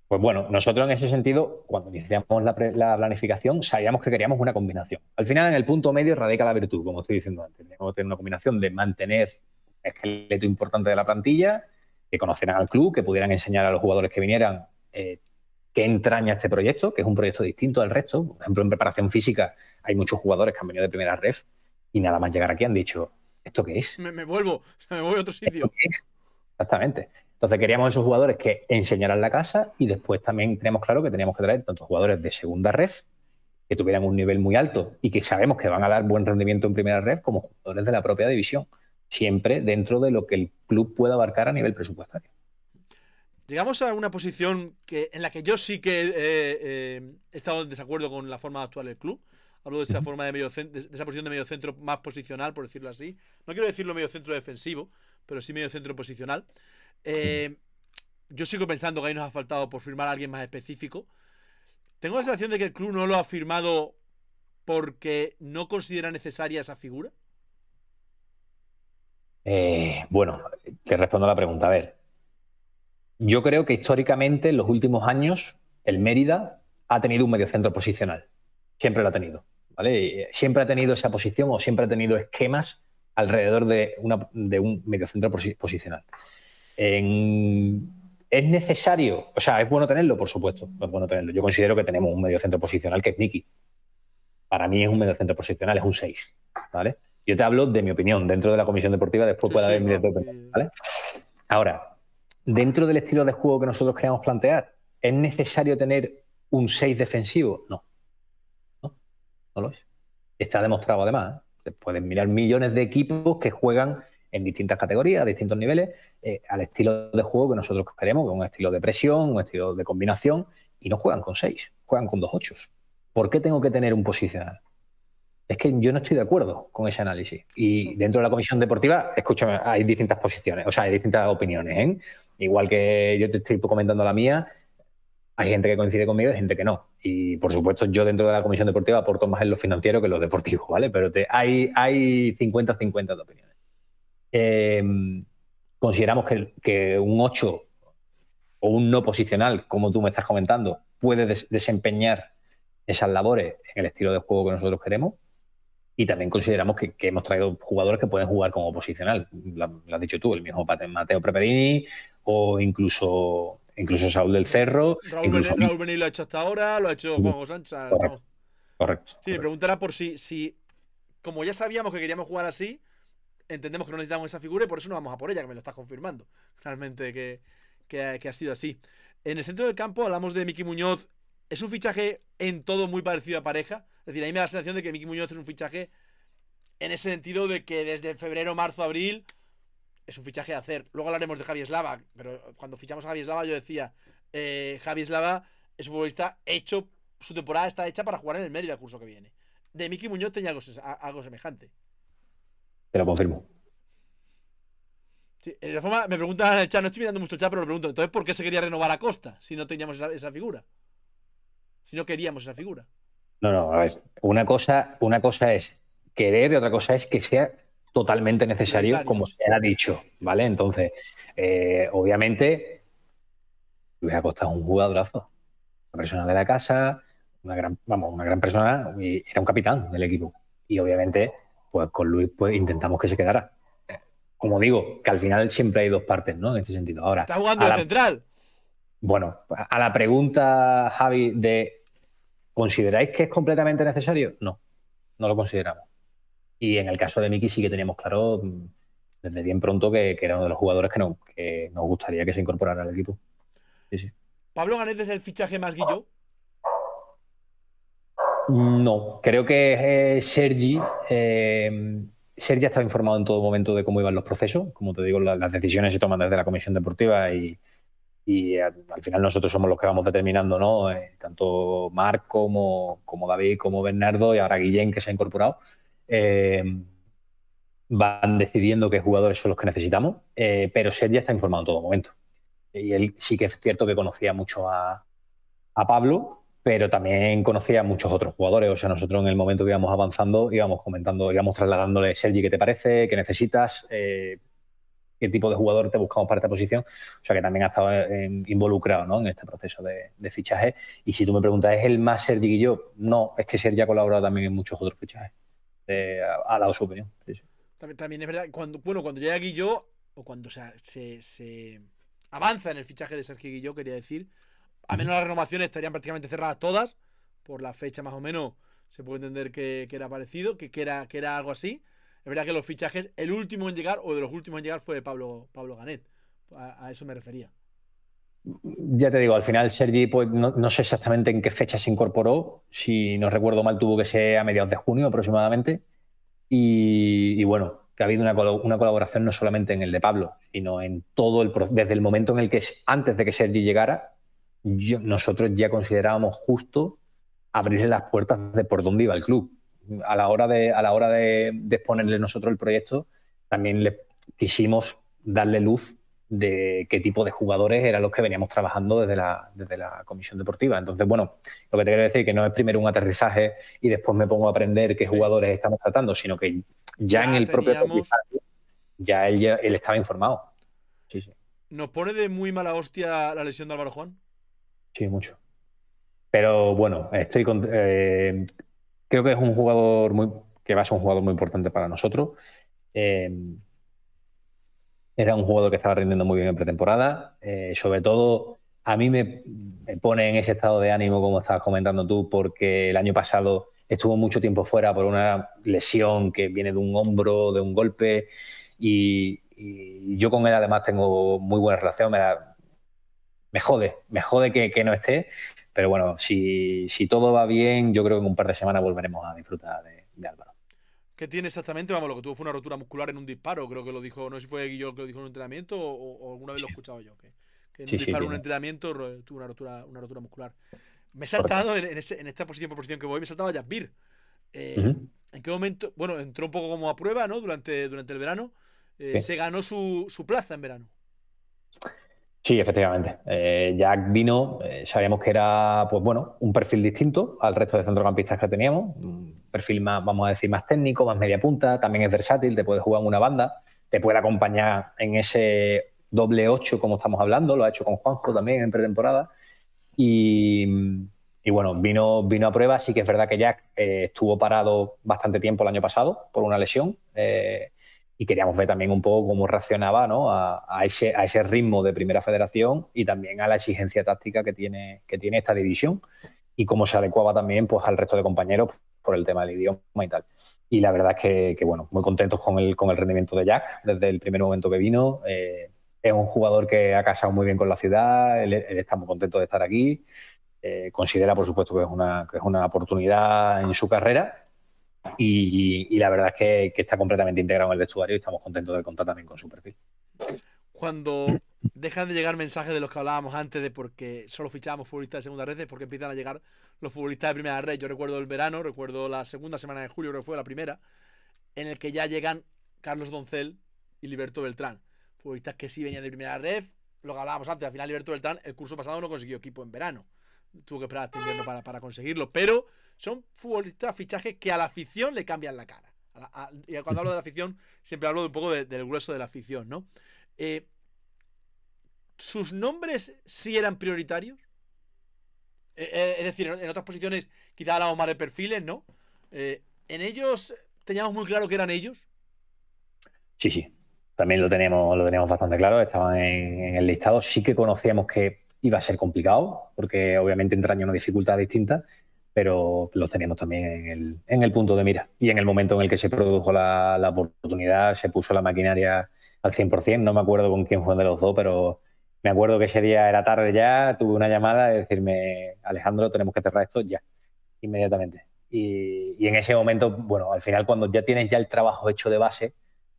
Pues bueno, nosotros en ese sentido, cuando iniciamos la planificación, sabíamos que queríamos una combinación. Al final, en el punto medio radica la virtud, como estoy diciendo antes. Tenemos que tener una combinación de mantener un esqueleto importante de la plantilla, que conocieran al club, que pudieran enseñar a los jugadores que vinieran qué entraña este proyecto, que es un proyecto distinto al resto. Por ejemplo, en preparación física hay muchos jugadores que han venido de primera ref y nada más llegar aquí han dicho, ¿esto qué es? Me vuelvo a otro sitio. Exactamente. Entonces queríamos esos jugadores que enseñaran la casa y después también tenemos claro que teníamos que traer tanto jugadores de segunda ref que tuvieran un nivel muy alto y que sabemos que van a dar buen rendimiento en primera ref como jugadores de la propia división, siempre dentro de lo que el club pueda abarcar a nivel presupuestario. Llegamos a una posición en la que yo sí que he estado en desacuerdo con la forma actual del club. Hablo de esa forma de esa posición de medio centro más posicional, por decirlo así. No quiero decirlo medio centro defensivo, pero sí medio centro posicional. Yo sigo pensando que ahí nos ha faltado por firmar a alguien más específico. Tengo la sensación de que el club no lo ha firmado porque no considera necesaria esa figura. Bueno, te respondo a la pregunta. A ver, yo creo que históricamente en los últimos años el Mérida ha tenido un mediocentro posicional. Siempre lo ha tenido, ¿vale? Siempre ha tenido esa posición o siempre ha tenido esquemas alrededor de un mediocentro posicional. ¿Es necesario? O sea, ¿es bueno tenerlo? Por supuesto, es bueno tenerlo. Yo considero que tenemos un mediocentro posicional que es Miki. Para mí es un mediocentro posicional, es un 6, ¿vale? Yo te hablo de mi opinión. Dentro de la comisión deportiva después puede haber miles de opiniones, ¿vale? Ahora, dentro del estilo de juego que nosotros queremos plantear, ¿es necesario tener un 6 defensivo? No lo es. Está demostrado además. Se pueden mirar millones de equipos que juegan en distintas categorías, a distintos niveles, al estilo de juego que nosotros queremos, con un estilo de presión, un estilo de combinación, y no juegan con 6, juegan con 2 8. ¿Por qué tengo que tener un posicional? Es que yo no estoy de acuerdo con ese análisis. Y dentro de la comisión deportiva, escúchame, hay distintas posiciones, o sea, hay distintas opiniones, ¿eh? Igual que yo te estoy comentando la mía, hay gente que coincide conmigo y hay gente que no. Y por supuesto, yo dentro de la comisión deportiva aporto más en lo financiero que en lo deportivo, ¿vale? Pero hay 50-50 de opiniones. Consideramos que un 8 o un no posicional, como tú me estás comentando, puede desempeñar esas labores en el estilo de juego que nosotros queremos. Y también consideramos que hemos traído jugadores que pueden jugar como posicional. Lo has dicho tú, el mismo Mateo Prepedini o incluso Saúl del Cerro. Incluso Raúl Benet lo ha hecho hasta ahora, lo ha hecho Juan Sánchez. Correcto, correcto. Sí, mi pregunta era por si, como ya sabíamos que queríamos jugar así, entendemos que no necesitamos esa figura y por eso no vamos a por ella, que me lo estás confirmando. Realmente que ha sido así. En el centro del campo hablamos de Miki Muñoz. Es un fichaje en todo muy parecido a Pareja. Es decir, a mí me da la sensación de que Miki Muñoz es un fichaje en ese sentido de que desde febrero, marzo, abril es un fichaje a hacer. Luego hablaremos de Javi Eslava, pero cuando fichamos a Javi Eslava yo decía, Javi Eslava es un futbolista hecho, su temporada está hecha para jugar en el Mérida el curso que viene. De Miki Muñoz tenía algo semejante. Te lo confirmo. Sí, de todas formas, me preguntan en el chat, no estoy mirando mucho el chat, pero me pregunto, entonces, ¿por qué se quería renovar a Costa si no teníamos esa figura? Si no queríamos esa figura. No, a ver, una cosa es querer y otra cosa es que sea totalmente necesario, Prioritario. como se ha dicho, ¿vale? Entonces, obviamente, Luis Acosta es un jugadorazo, una persona de la casa, una gran persona, y era un capitán del equipo. Y obviamente, pues con Luis pues intentamos que se quedara. Como digo, que al final siempre hay dos partes, ¿no? En este sentido. Ahora, Está jugando de central. bueno, a la pregunta, Javi, de ¿consideráis que es completamente necesario? No, no lo consideramos. Y en el caso de Miki sí que teníamos claro desde bien pronto que era uno de los jugadores que nos gustaría que se incorporara al equipo. Sí, sí. Pablo Ganet es el fichaje más guillo. No, creo que Sergi ha estado informado en todo momento de cómo iban los procesos. Como te digo, las decisiones se toman desde la comisión deportiva y al final nosotros somos los que vamos determinando, ¿no? Tanto Marc como David, como Bernardo y ahora Guillén, que se ha incorporado, van decidiendo qué jugadores son los que necesitamos, pero Sergi está informado en todo momento. Y él sí que es cierto que conocía mucho a Pablo, pero también conocía a muchos otros jugadores. O sea, nosotros en el momento que íbamos avanzando íbamos comentando, íbamos trasladándole, Sergi, ¿qué te parece? ¿Qué necesitas? ¿Qué tipo de jugador te buscamos para esta posición? O sea, que también ha estado involucrado, ¿no? En este proceso de fichaje. Y si tú me preguntas, ¿es el más Sergi que yo? No, es que Sergi ha colaborado también en muchos otros fichajes. Ha dado su opinión. Sí, sí. También es verdad, cuando llega Guillo, o cuando se avanza en el fichaje de Sergio Guillo, quería decir, a menos las renovaciones estarían prácticamente cerradas todas, por la fecha más o menos se puede entender que era parecido, que era algo así. Es verdad que los fichajes, el último en llegar, o de los últimos en llegar, fue Pablo Ganet. A eso me refería. Ya te digo, al final Sergi, pues no sé exactamente en qué fecha se incorporó. Si no recuerdo mal, tuvo que ser a mediados de junio aproximadamente. Y bueno, que ha habido una colaboración no solamente en el de Pablo, sino en todo desde el momento en el que, antes de que Sergi llegara, nosotros ya considerábamos justo abrirle las puertas de por dónde iba el club. A la hora de exponerle nosotros el proyecto, también le quisimos darle luz de qué tipo de jugadores eran los que veníamos trabajando desde la comisión deportiva. Entonces, bueno, lo que te quiero decir es que no es primero un aterrizaje y después me pongo a aprender qué jugadores estamos tratando, sino que ya en el propio ya él estaba informado. Sí, sí. ¿Nos pone de muy mala hostia la lesión de Álvaro Juan? Sí, mucho. Pero bueno, creo que es un jugador que va a ser un jugador muy importante para nosotros. Era un jugador que estaba rindiendo muy bien en pretemporada. Sobre todo, a mí me pone en ese estado de ánimo, como estabas comentando tú, porque el año pasado estuvo mucho tiempo fuera por una lesión que viene de un hombro, de un golpe, y yo con él además tengo muy buena relación. Me jode que no esté, pero bueno, si todo va bien, yo creo que en un par de semanas volveremos a disfrutar de Álvaro. ¿Qué tiene exactamente? Vamos, lo que tuvo fue una rotura muscular en un disparo, creo que lo dijo, no sé si fue Guillo que lo dijo en un entrenamiento o alguna vez lo he escuchado yo, que en un disparo en un entrenamiento tuvo una rotura muscular. Me he saltado en esta posición por posición que voy, me he saltado a Jasbir. Ujú. ¿En qué momento? Bueno, entró un poco como a prueba, ¿no? Durante el verano. Sí. Se ganó su plaza en verano. Sí, efectivamente. Jack vino, sabíamos que era, pues bueno, un perfil distinto al resto de centrocampistas que teníamos, un perfil más, vamos a decir, más técnico, más media punta, también es versátil, te puede jugar en una banda, te puede acompañar en ese doble 8 como estamos hablando, lo ha hecho con Juanjo también en pretemporada. Y, y bueno, vino a prueba. Sí que es verdad que Jack estuvo parado bastante tiempo el año pasado por una lesión, y queríamos ver también un poco cómo reaccionaba, ¿no? a ese ritmo de Primera Federación y también a la exigencia táctica que tiene esta división y cómo se adecuaba también, pues, al resto de compañeros por el tema del idioma y tal. Y la verdad es que bueno, muy contentos con el rendimiento de Jack desde el primer momento que vino. Es un jugador que ha casado muy bien con la ciudad, él está muy contento de estar aquí. Considera, por supuesto, que es una oportunidad en su carrera y la verdad es que está completamente integrado en el vestuario y estamos contentos de contar también con su perfil. Cuando dejan de llegar mensajes de los que hablábamos antes de porque solo fichábamos futbolistas de segunda red, es porque empiezan a llegar los futbolistas de primera red. Yo recuerdo el verano, recuerdo la segunda semana de julio, creo que fue la primera, en el que ya llegan Carlos Doncel y Liberto Beltrán. Futbolistas que sí venían de primera red, lo que hablábamos antes. Al final, Liberto Beltrán, el curso pasado no consiguió equipo en verano. Tuvo que esperar hasta invierno para conseguirlo. Pero son futbolistas, fichajes que a la afición le cambian la cara. Y cuando hablo de la afición, siempre hablo un poco del grueso de la afición, ¿no? Eh, ¿Sus nombres sí eran prioritarios? Es decir, en otras posiciones quizá hablamos más de perfiles, ¿no? En ellos teníamos muy claro que eran ellos. Sí, sí, también lo teníamos bastante claro, estaban en el listado. Sí que conocíamos que iba a ser complicado, porque obviamente entraña una dificultad distinta, pero los teníamos también en el punto de mira. Y en el momento en el que se produjo la oportunidad, se puso la maquinaria al 100%. No me acuerdo con quién fue de los dos, pero me acuerdo que ese día era tarde ya, tuve una llamada de decirme: Alejandro, tenemos que cerrar esto ya, inmediatamente. Y en ese momento, bueno, al final cuando ya tienes ya el trabajo hecho de base,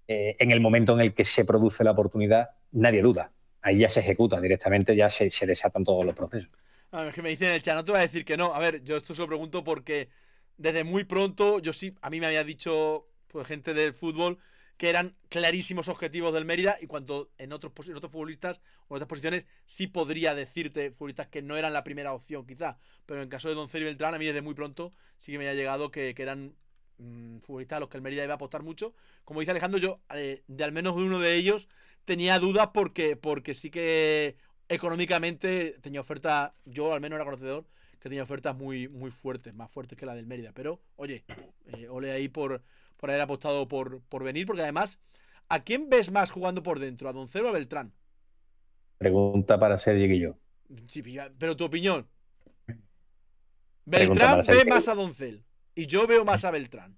en el momento en el que se produce la oportunidad, nadie duda. Ahí ya se ejecuta directamente, ya se desatan todos los procesos. A ver, es que me dicen en el chat, no te voy a decir que no. A ver, yo esto se lo pregunto porque desde muy pronto, yo sí, a mí me había dicho pues, gente del fútbol que eran clarísimos objetivos del Mérida y cuando en otros futbolistas o en otras posiciones sí podría decirte futbolistas que no eran la primera opción quizá, pero en el caso de Doncel y Beltrán a mí desde muy pronto sí que me había llegado que eran futbolistas a los que el Mérida iba a apostar mucho. Como dice Alejandro, yo de al menos de uno de ellos tenía dudas porque sí que económicamente tenía ofertas, yo al menos era conocedor, que tenía ofertas muy, muy fuertes, más fuertes que la del Mérida. Pero, oye, ole ahí por haber apostado por venir, porque además, ¿a quién ves más jugando por dentro? ¿A Doncel o a Beltrán? Pregunta para Sergi y yo. Sí, pero tu opinión. Pregunta para Beltrán ve Sergi. más a Doncel y yo veo más a Beltrán.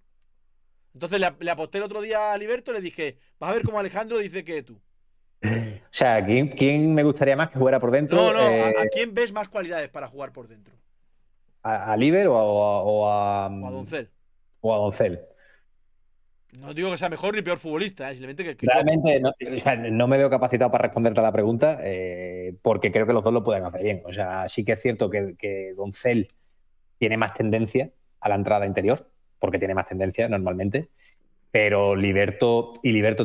Entonces le aposté el otro día a Liberto y le dije, vas a ver cómo Alejandro dice que tú. O sea, ¿quién me gustaría más que jugara por No, dentro? no, ¿a quién ves más cualidades para jugar por dentro? ¿A Liber O a Doncel. o a Doncel? No digo que sea mejor ni peor futbolista, simplemente que yo. Realmente no, o sea, no me veo capacitado para responderte a la pregunta, porque creo que los dos lo pueden hacer bien. O sea, sí que es cierto que Doncel tiene más tendencia a la entrada interior, porque tiene más tendencia normalmente, pero Liberto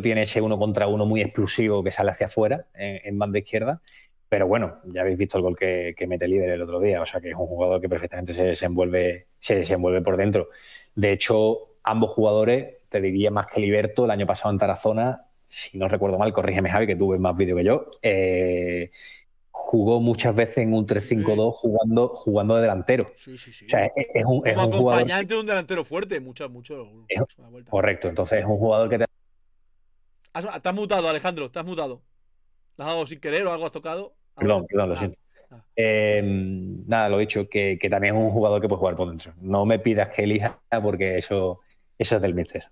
tiene ese uno contra uno muy explosivo que sale hacia afuera en banda izquierda. Pero bueno, ya habéis visto el gol que mete Líder el otro día, o sea que es un jugador que perfectamente se desenvuelve por dentro. De hecho, ambos jugadores, te diría más que Liberto, el año pasado en Tarazona, si no recuerdo mal, corrígeme Javi, que tuve más vídeo que yo, jugó muchas veces en un tres cinco Sí, dos jugando de delantero. sí, sí, O sea, sí. es Como un jugador acompañante de un delantero fuerte, mucho, mucho. es- Una vuelta. correcto, entonces es un jugador que te... Estás mutado, Alejandro, estás mutado. ¿Lo has dado sin querer o algo has tocado? ¿Algo? Perdón, lo Nada. siento. Nada. Nada, lo dicho, que también es un jugador que puede jugar por dentro. No me pidas que elija porque eso es del míster.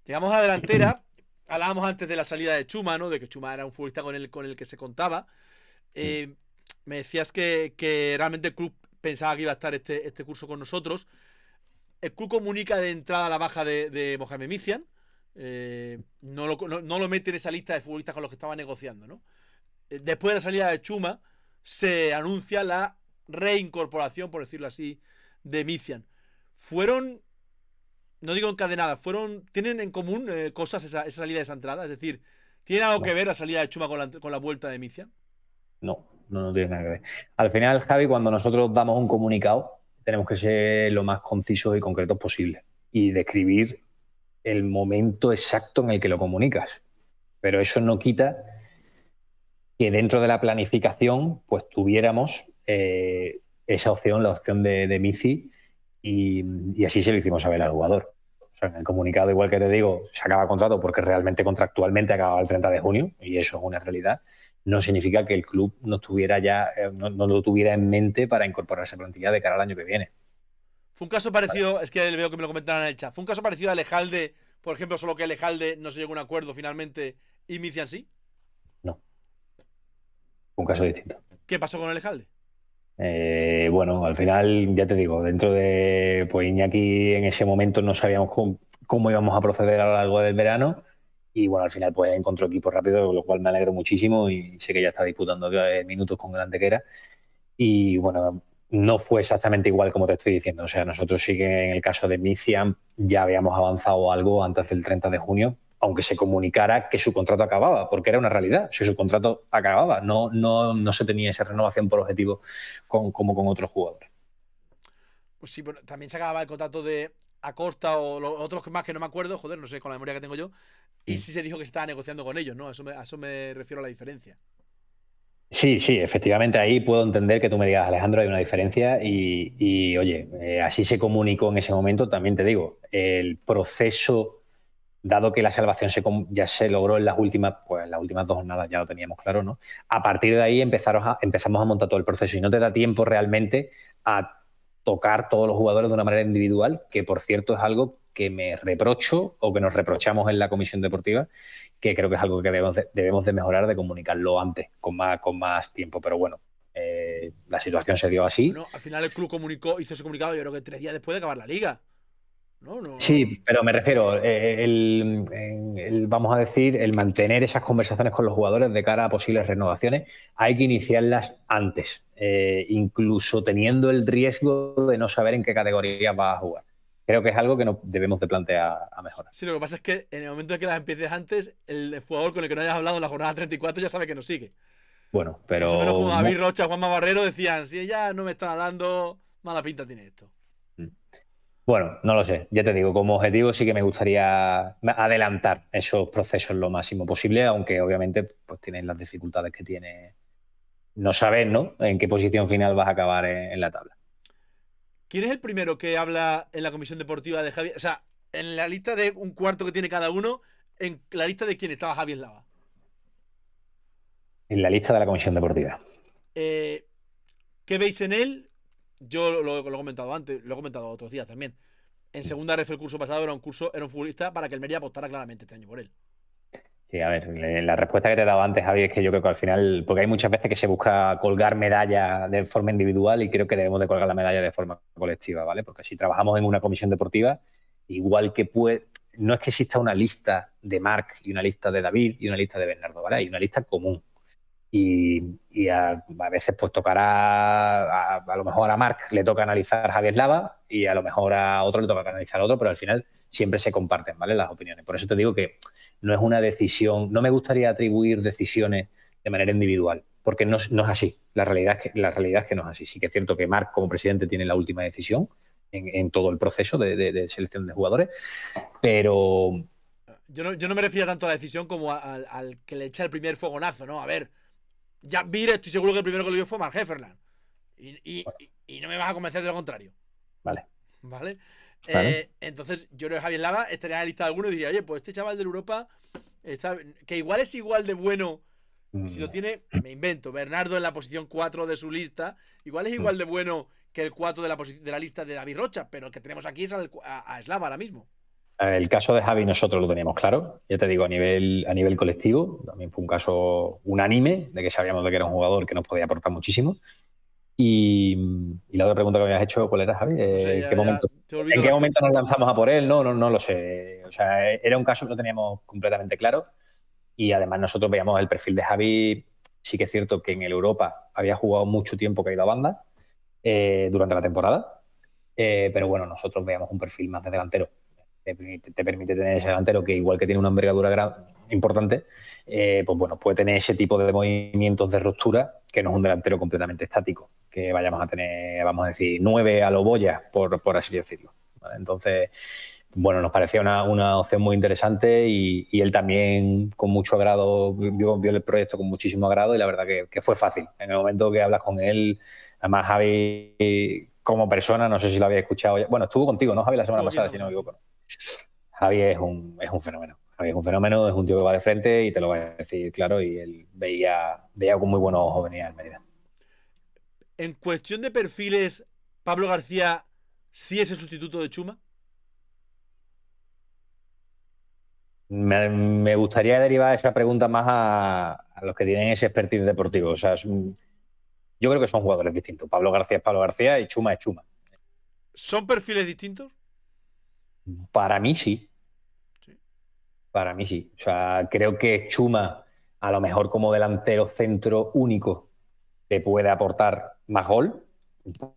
Llegamos a la delantera. Hablábamos antes de la salida de Chuma, ¿no? De que Chuma era un futbolista con el que se contaba. Eh, Me decías que realmente el club pensaba que iba a estar este curso con nosotros. El club comunica de entrada la baja de Mohamed Mician. No lo mete en esa lista de futbolistas con los que estaba negociando, ¿no? Después de la salida de Chuma, se anuncia la reincorporación, por decirlo así, de Mician. Fueron no digo encadenadas, ¿tienen en común cosas esa salida de esa entrada? Es decir, ¿tiene algo que No, ver la salida de Chuma con la vuelta de Misia? no tiene nada que ver. Al final, Javi, cuando nosotros damos un comunicado, tenemos que ser lo más concisos y concretos posible y describir el momento exacto en el que lo comunicas. Pero eso no quita que dentro de la planificación pues tuviéramos esa opción, la opción de Mici, y así se lo hicimos saber al jugador. O sea, en el comunicado, igual que te digo, se acaba el contrato porque realmente contractualmente acaba el 30 de junio, y eso es una realidad. No significa que el club no estuviera ya, no lo tuviera en mente para incorporarse a plantilla de cara al año que viene. Fue un caso parecido, es que veo que me lo comentaron en el chat. Fue un caso parecido a Alejalde, por ejemplo, solo que Alejalde no se llegó a un acuerdo finalmente y Mician sí. No, un caso distinto. ¿Qué pasó con Alejalde? Bueno, al final, ya te digo, dentro de pues Iñaki en ese momento no sabíamos cómo íbamos a proceder a lo largo del verano, y bueno, al final pues encontró equipo rápido, lo cual me alegro muchísimo y sé que ya está disputando minutos con el Antequera. Y bueno, no fue exactamente igual como te estoy diciendo. O sea, nosotros sí que en el caso de Miciam ya habíamos avanzado algo antes del 30 de junio, aunque se comunicara que su contrato acababa, porque era una realidad. Si su contrato acababa, no se tenía esa renovación por objetivo como con otros jugadores. Pues sí, pero también se acababa el contrato de Acosta o los otros más que no me acuerdo, joder, no sé, con la memoria que tengo yo. Y sí se dijo que se estaba negociando con ellos, ¿no? A eso me refiero a la diferencia. Sí, efectivamente ahí puedo entender que tú me digas, Alejandro, hay una diferencia oye, así se comunicó en ese momento. También te digo, el proceso, dado que la salvación ya se logró en las últimas, pues en las últimas 2 jornadas, ya lo teníamos claro, ¿no? A partir de ahí empezamos a montar todo el proceso y no te da tiempo realmente a tocar todos los jugadores de una manera individual, que por cierto es algo que me reprocho o que nos reprochamos en la comisión deportiva, que creo que es algo que debemos de mejorar, de comunicarlo antes, con más tiempo. Pero bueno, la situación se dio así. Bueno, al final el club hizo ese comunicado, yo creo que 3 días después de acabar la liga. No. Sí, pero me refiero, vamos a decir, el mantener esas conversaciones con los jugadores de cara a posibles renovaciones, hay que iniciarlas antes, incluso teniendo el riesgo de no saber en qué categoría vas a jugar. Creo que es algo que nos debemos de plantear a mejorar. Sí, lo que pasa es que en el momento en que las empieces antes, el jugador con el que no hayas hablado en la jornada 34 ya sabe que no sigue. Bueno, Más o menos como pero David Rocha, Juanma Barrero decían, si ya no me están hablando, mala pinta tiene esto. bueno, no lo sé. Ya te digo, como objetivo sí que me gustaría adelantar esos procesos lo máximo posible, aunque obviamente pues tienen las dificultades que tiene no saber, ¿no?, en qué posición final vas a acabar en la tabla. ¿Quién es el primero que habla en la comisión deportiva de Javier? O sea, en la lista de un cuarto que tiene cada uno, en la lista de quién estaba Javier Lava. En la lista de la comisión deportiva. ¿Qué veis en él? Yo lo he comentado antes, lo he comentado otros días también. En segunda ref el curso pasado era un futbolista para que el Mérida apostara claramente este año por él. Sí, a ver, la respuesta que te he dado antes, Javi, es que yo creo que al final, porque hay muchas veces que se busca colgar medalla de forma individual y creo que debemos de colgar la medalla de forma colectiva, ¿vale? Porque si trabajamos en una comisión deportiva, igual que no es que exista una lista de Marc y una lista de David y una lista de Bernardo, ¿vale? Hay una lista común. Y a veces pues tocará, a lo mejor a Marc le toca analizar a Javier Lava y a lo mejor a otro le toca analizar a otro, pero al final siempre se comparten, ¿vale?, las opiniones. Por eso te digo que no es una decisión, no me gustaría atribuir decisiones de manera individual, porque no es así. La realidad es que no es así. Sí que es cierto que Marc como presidente tiene la última decisión en todo el proceso de selección de jugadores, pero... Yo no me refiero tanto a la decisión como al que le echa el primer fogonazo, ¿no? A ver, Jack Beer, estoy seguro que el primero que lo vio fue Mark Heffernan. Y no me vas a convencer de lo contrario. Vale. ¿Vale? Claro. Entonces, yo creo que Javier Lava estaría en la lista de alguno y diría, oye, pues este chaval de Europa, que igual es igual de bueno. Si lo tiene, me invento, Bernardo en la posición 4 de su lista, igual es igual de bueno que el 4 de la lista de David Rocha, pero el que tenemos aquí es a Slava ahora mismo. El caso de Javi nosotros lo teníamos claro, ya te digo, a nivel colectivo, también fue un caso unánime, de que sabíamos de que era un jugador que nos podía aportar muchísimo. Y la otra pregunta que me habías hecho, ¿cuál era, Javi? No sé, ¿En qué momento, te olvido ¿en qué las momento preguntas. nos lanzamos a por él? No lo sé. O sea, era un caso que lo teníamos completamente claro y además nosotros veíamos el perfil de Javi. Sí que es cierto que en el Europa había jugado mucho tiempo que ha ido a banda durante la temporada, pero bueno, nosotros veíamos un perfil más de delantero. te permite tener ese delantero que, igual que tiene una envergadura importante, pues bueno, puede tener ese tipo de movimientos de ruptura, que no es un delantero completamente estático, que vayamos a tener, vamos a decir, 9 a lo Boya, por así decirlo. ¿Vale? Entonces, bueno, nos parecía una opción muy interesante y él también con mucho agrado, vio el proyecto con muchísimo agrado y la verdad que fue fácil. En el momento que hablas con él, además Javi como persona, no sé si lo había escuchado ya. Bueno, estuvo contigo, ¿no, Javi, la semana pasada, si no me equivoco? Javi es un fenómeno. Javi es un fenómeno, es un tío que va de frente y te lo va a decir claro, y él veía con muy buenos ojos venir al Mérida. En cuestión de perfiles, ¿Pablo García sí es el sustituto de Chuma? Me gustaría derivar esa pregunta más a los que tienen ese expertise deportivo. O sea, yo creo que son jugadores distintos. Pablo García es Pablo García y Chuma es Chuma. ¿Son perfiles distintos? Para mí sí. Para mí sí. O sea, creo que Chuma, a lo mejor como delantero centro único, te puede aportar más gol.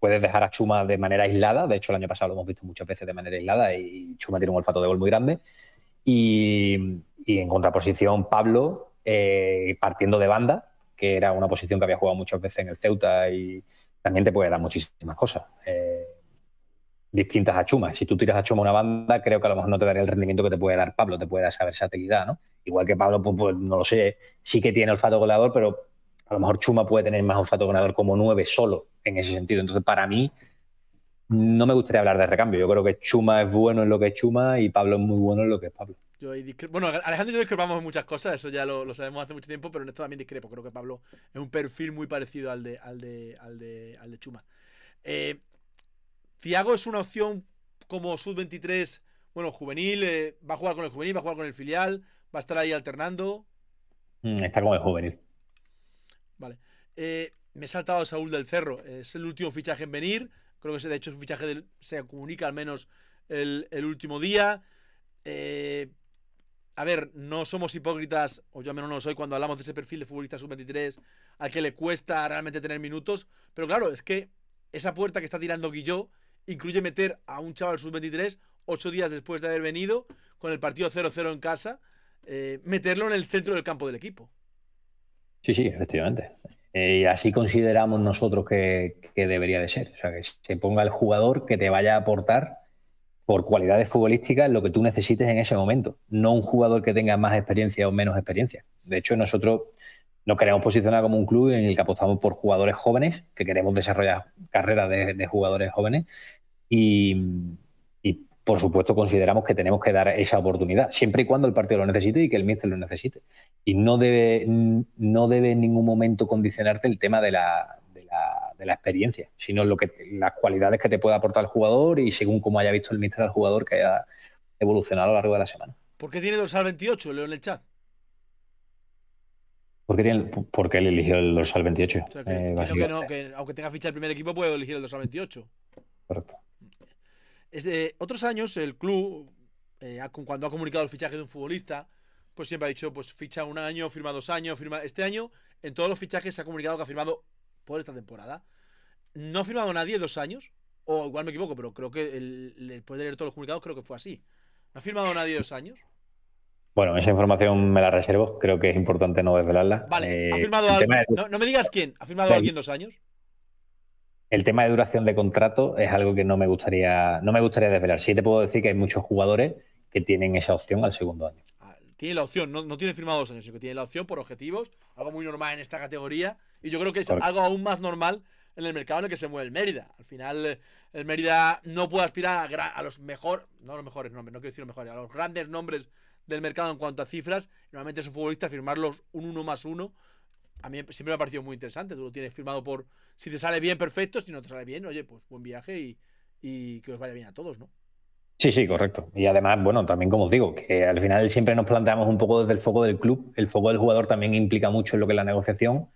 Puedes dejar a Chuma de manera aislada. De hecho, el año pasado lo hemos visto muchas veces de manera aislada y Chuma tiene un olfato de gol muy grande. Y en contraposición, Pablo, partiendo de banda, que era una posición que había jugado muchas veces en el Ceuta y también te puede dar muchísimas cosas. Distintas a Chuma. Si tú tiras a Chuma una banda, creo que a lo mejor no te daría el rendimiento que te puede dar Pablo, te puede dar esa versatilidad, ¿no? Igual que Pablo, pues no lo sé, sí que tiene olfato goleador, pero a lo mejor Chuma puede tener más olfato goleador como 9 solo en ese sentido. Entonces, para mí, no me gustaría hablar de recambio. Yo creo que Chuma es bueno en lo que es Chuma y Pablo es muy bueno en lo que es Pablo. Bueno, Alejandro y yo discrepamos en muchas cosas, eso ya lo sabemos hace mucho tiempo, pero en esto también discrepo. Creo que Pablo es un perfil muy parecido al de Chuma. Thiago es una opción como sub-23, bueno, juvenil, va a jugar con el juvenil, va a jugar con el filial, va a estar ahí alternando. Está como el juvenil. Vale. Me he saltado a Saúl del Cerro, es el último fichaje en venir, creo que de hecho es un fichaje se comunica al menos el último día. A ver, no somos hipócritas, o yo al menos no lo soy cuando hablamos de ese perfil de futbolista sub-23 al que le cuesta realmente tener minutos, pero claro, es que esa puerta que está tirando Guilló incluye meter a un chaval sub-23 8 días después de haber venido con el partido 0-0 en casa, meterlo en el centro del campo del equipo. Sí, sí, efectivamente. Y así consideramos nosotros que debería de ser. O sea, que se ponga el jugador que te vaya a aportar por cualidades futbolísticas lo que tú necesites en ese momento. No un jugador que tenga más experiencia o menos experiencia. De hecho, nosotros nos queremos posicionar como un club en el que apostamos por jugadores jóvenes, que queremos desarrollar carreras de jugadores jóvenes y, por supuesto, consideramos que tenemos que dar esa oportunidad, siempre y cuando el partido lo necesite y que el míster lo necesite. Y no debe en ningún momento condicionarte el tema de la experiencia, sino las cualidades que te puede aportar el jugador y según cómo haya visto el míster al jugador que haya evolucionado a lo largo de la semana. ¿Por qué tiene dorsal 28? Leo en el chat. Porque él eligió el dorsal 28. O sea, que aunque tenga ficha el primer equipo, puede elegir el dorsal 28. Correcto. Otros años, el club, cuando ha comunicado el fichaje de un futbolista, pues siempre ha dicho, pues ficha un año, firma 2 años, firma. Este año, en todos los fichajes se ha comunicado que ha firmado por esta temporada. No ha firmado nadie 2 años, o igual me equivoco, pero creo que después de leer todos los comunicados, creo que fue así. ¿No ha firmado nadie 2 años? Bueno, esa información me la reservo, creo que es importante no desvelarla. Vale, ¿ha firmado alguien? No me digas quién, ¿ha firmado alguien 2 años? El tema de duración de contrato es algo que no me gustaría desvelar. Sí te puedo decir que hay muchos jugadores que tienen esa opción al segundo año. Tiene la opción, no tiene firmado 2 años, sino que tiene la opción por objetivos, algo muy normal en esta categoría, y yo creo que es algo aún más normal en el mercado en el que se mueve el Mérida. Al final, el Mérida no puede aspirar a los mejores, no a los mejores nombres, no quiero decir los mejores, a los grandes nombres del mercado en cuanto a cifras. Normalmente esos futbolistas firmarlos un 1+1, a mí siempre me ha parecido muy interesante. Tú lo tienes firmado por, si te sale bien, perfecto, si no te sale bien, oye, pues buen viaje y que os vaya bien a todos, ¿no? Sí, sí, correcto. Y además, bueno, también como os digo, que al final siempre nos planteamos un poco desde el foco del club. El foco del jugador también implica mucho en lo que es la negociación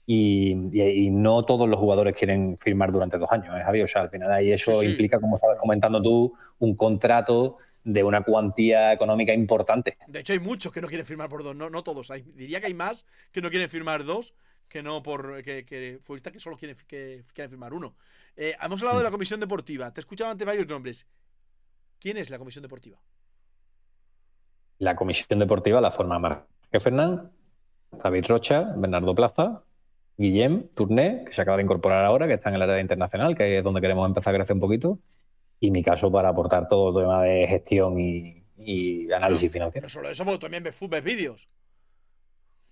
y no todos los jugadores quieren firmar durante 2 años, ¿eh, Javi? O sea, al final ahí eso sí. Implica, como estabas comentando tú, un contrato de una cuantía económica importante. De hecho, hay muchos que no quieren firmar por 2, no todos. Diría que hay más que no quieren firmar 2 que no por que futbolistas que solo quieren firmar 1. Hemos hablado de la comisión deportiva. Te he escuchado antes varios nombres. ¿Quién es la comisión deportiva? La comisión deportiva la forma Marque Fernán, David Rocha, Bernardo Plaza, Guillem Tourné, que se acaba de incorporar ahora, que está en el área internacional, que es donde queremos empezar a crecer un poquito, y mi caso para aportar todo el tema de gestión y Bueno, análisis financiero. no solo eso, porque también ves fútbol, ves vídeos.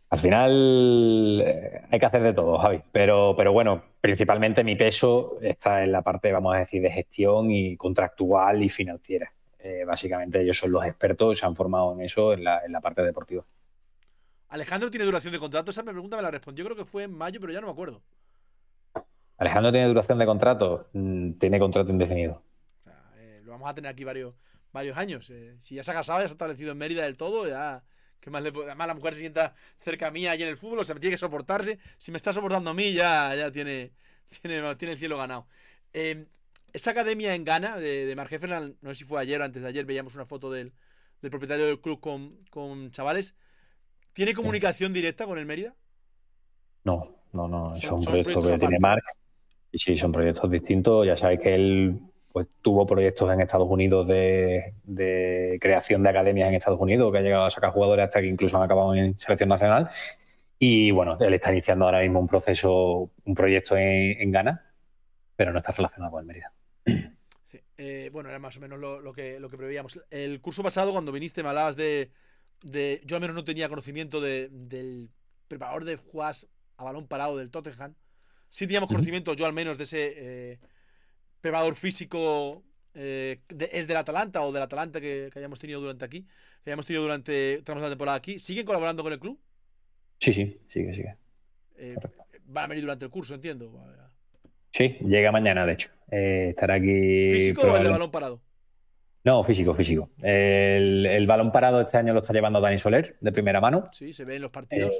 Al final hay que hacer de todo, Javi, pero bueno, principalmente mi peso está en la parte, vamos a decir, de gestión y contractual y financiera. Básicamente ellos son los expertos, se han formado en eso, en la parte deportiva. Alejandro tiene duración de contrato. Esa pregunta me la respondió, creo que fue en mayo, pero ya no me acuerdo. Alejandro tiene duración de contrato, tiene contrato indefinido. O sea, lo vamos a tener aquí varios años. Si ya se ha casado, ya se ha establecido en Mérida del todo, ya. ¿Qué más además, la mujer se sienta cerca mía allí en el fútbol, o sea, tiene que soportarse. Si me está soportando a mí, ya tiene el cielo ganado. Esa academia en Ghana de Mark Heffernan, no sé si fue ayer o antes de ayer, veíamos una foto del propietario del club con chavales. ¿Tiene comunicación directa con el Mérida? No, eso es un Son proyecto proyectos que tiene aparte. Marc. Y sí, son proyectos distintos. Ya sabéis que él pues, tuvo proyectos en Estados Unidos de creación de academias en Estados Unidos, que ha llegado a sacar jugadores hasta que incluso han acabado en selección nacional. Y bueno, él está iniciando ahora mismo un proyecto en Ghana, pero no está relacionado con el Mérida. Sí. Bueno, era más o menos lo que preveíamos. El curso pasado, cuando viniste, me hablabas yo al menos no tenía conocimiento del preparador de jugadas a balón parado del Tottenham. Sí teníamos conocimiento, yo al menos, de ese preparador físico. Es del Atalanta o del Atalanta que hayamos tenido durante aquí. Que hayamos tenido durante tramos de la temporada aquí. ¿Siguen colaborando con el club? Sí, sigue. Eh, Van a venir durante el curso, entiendo. Sí, llega mañana, de hecho. Estará aquí ¿Físico o el de probablemente. balón parado? No, físico. El balón parado este año lo está llevando Dani Soler, de primera mano. Sí, se ve en los Eh, partidos.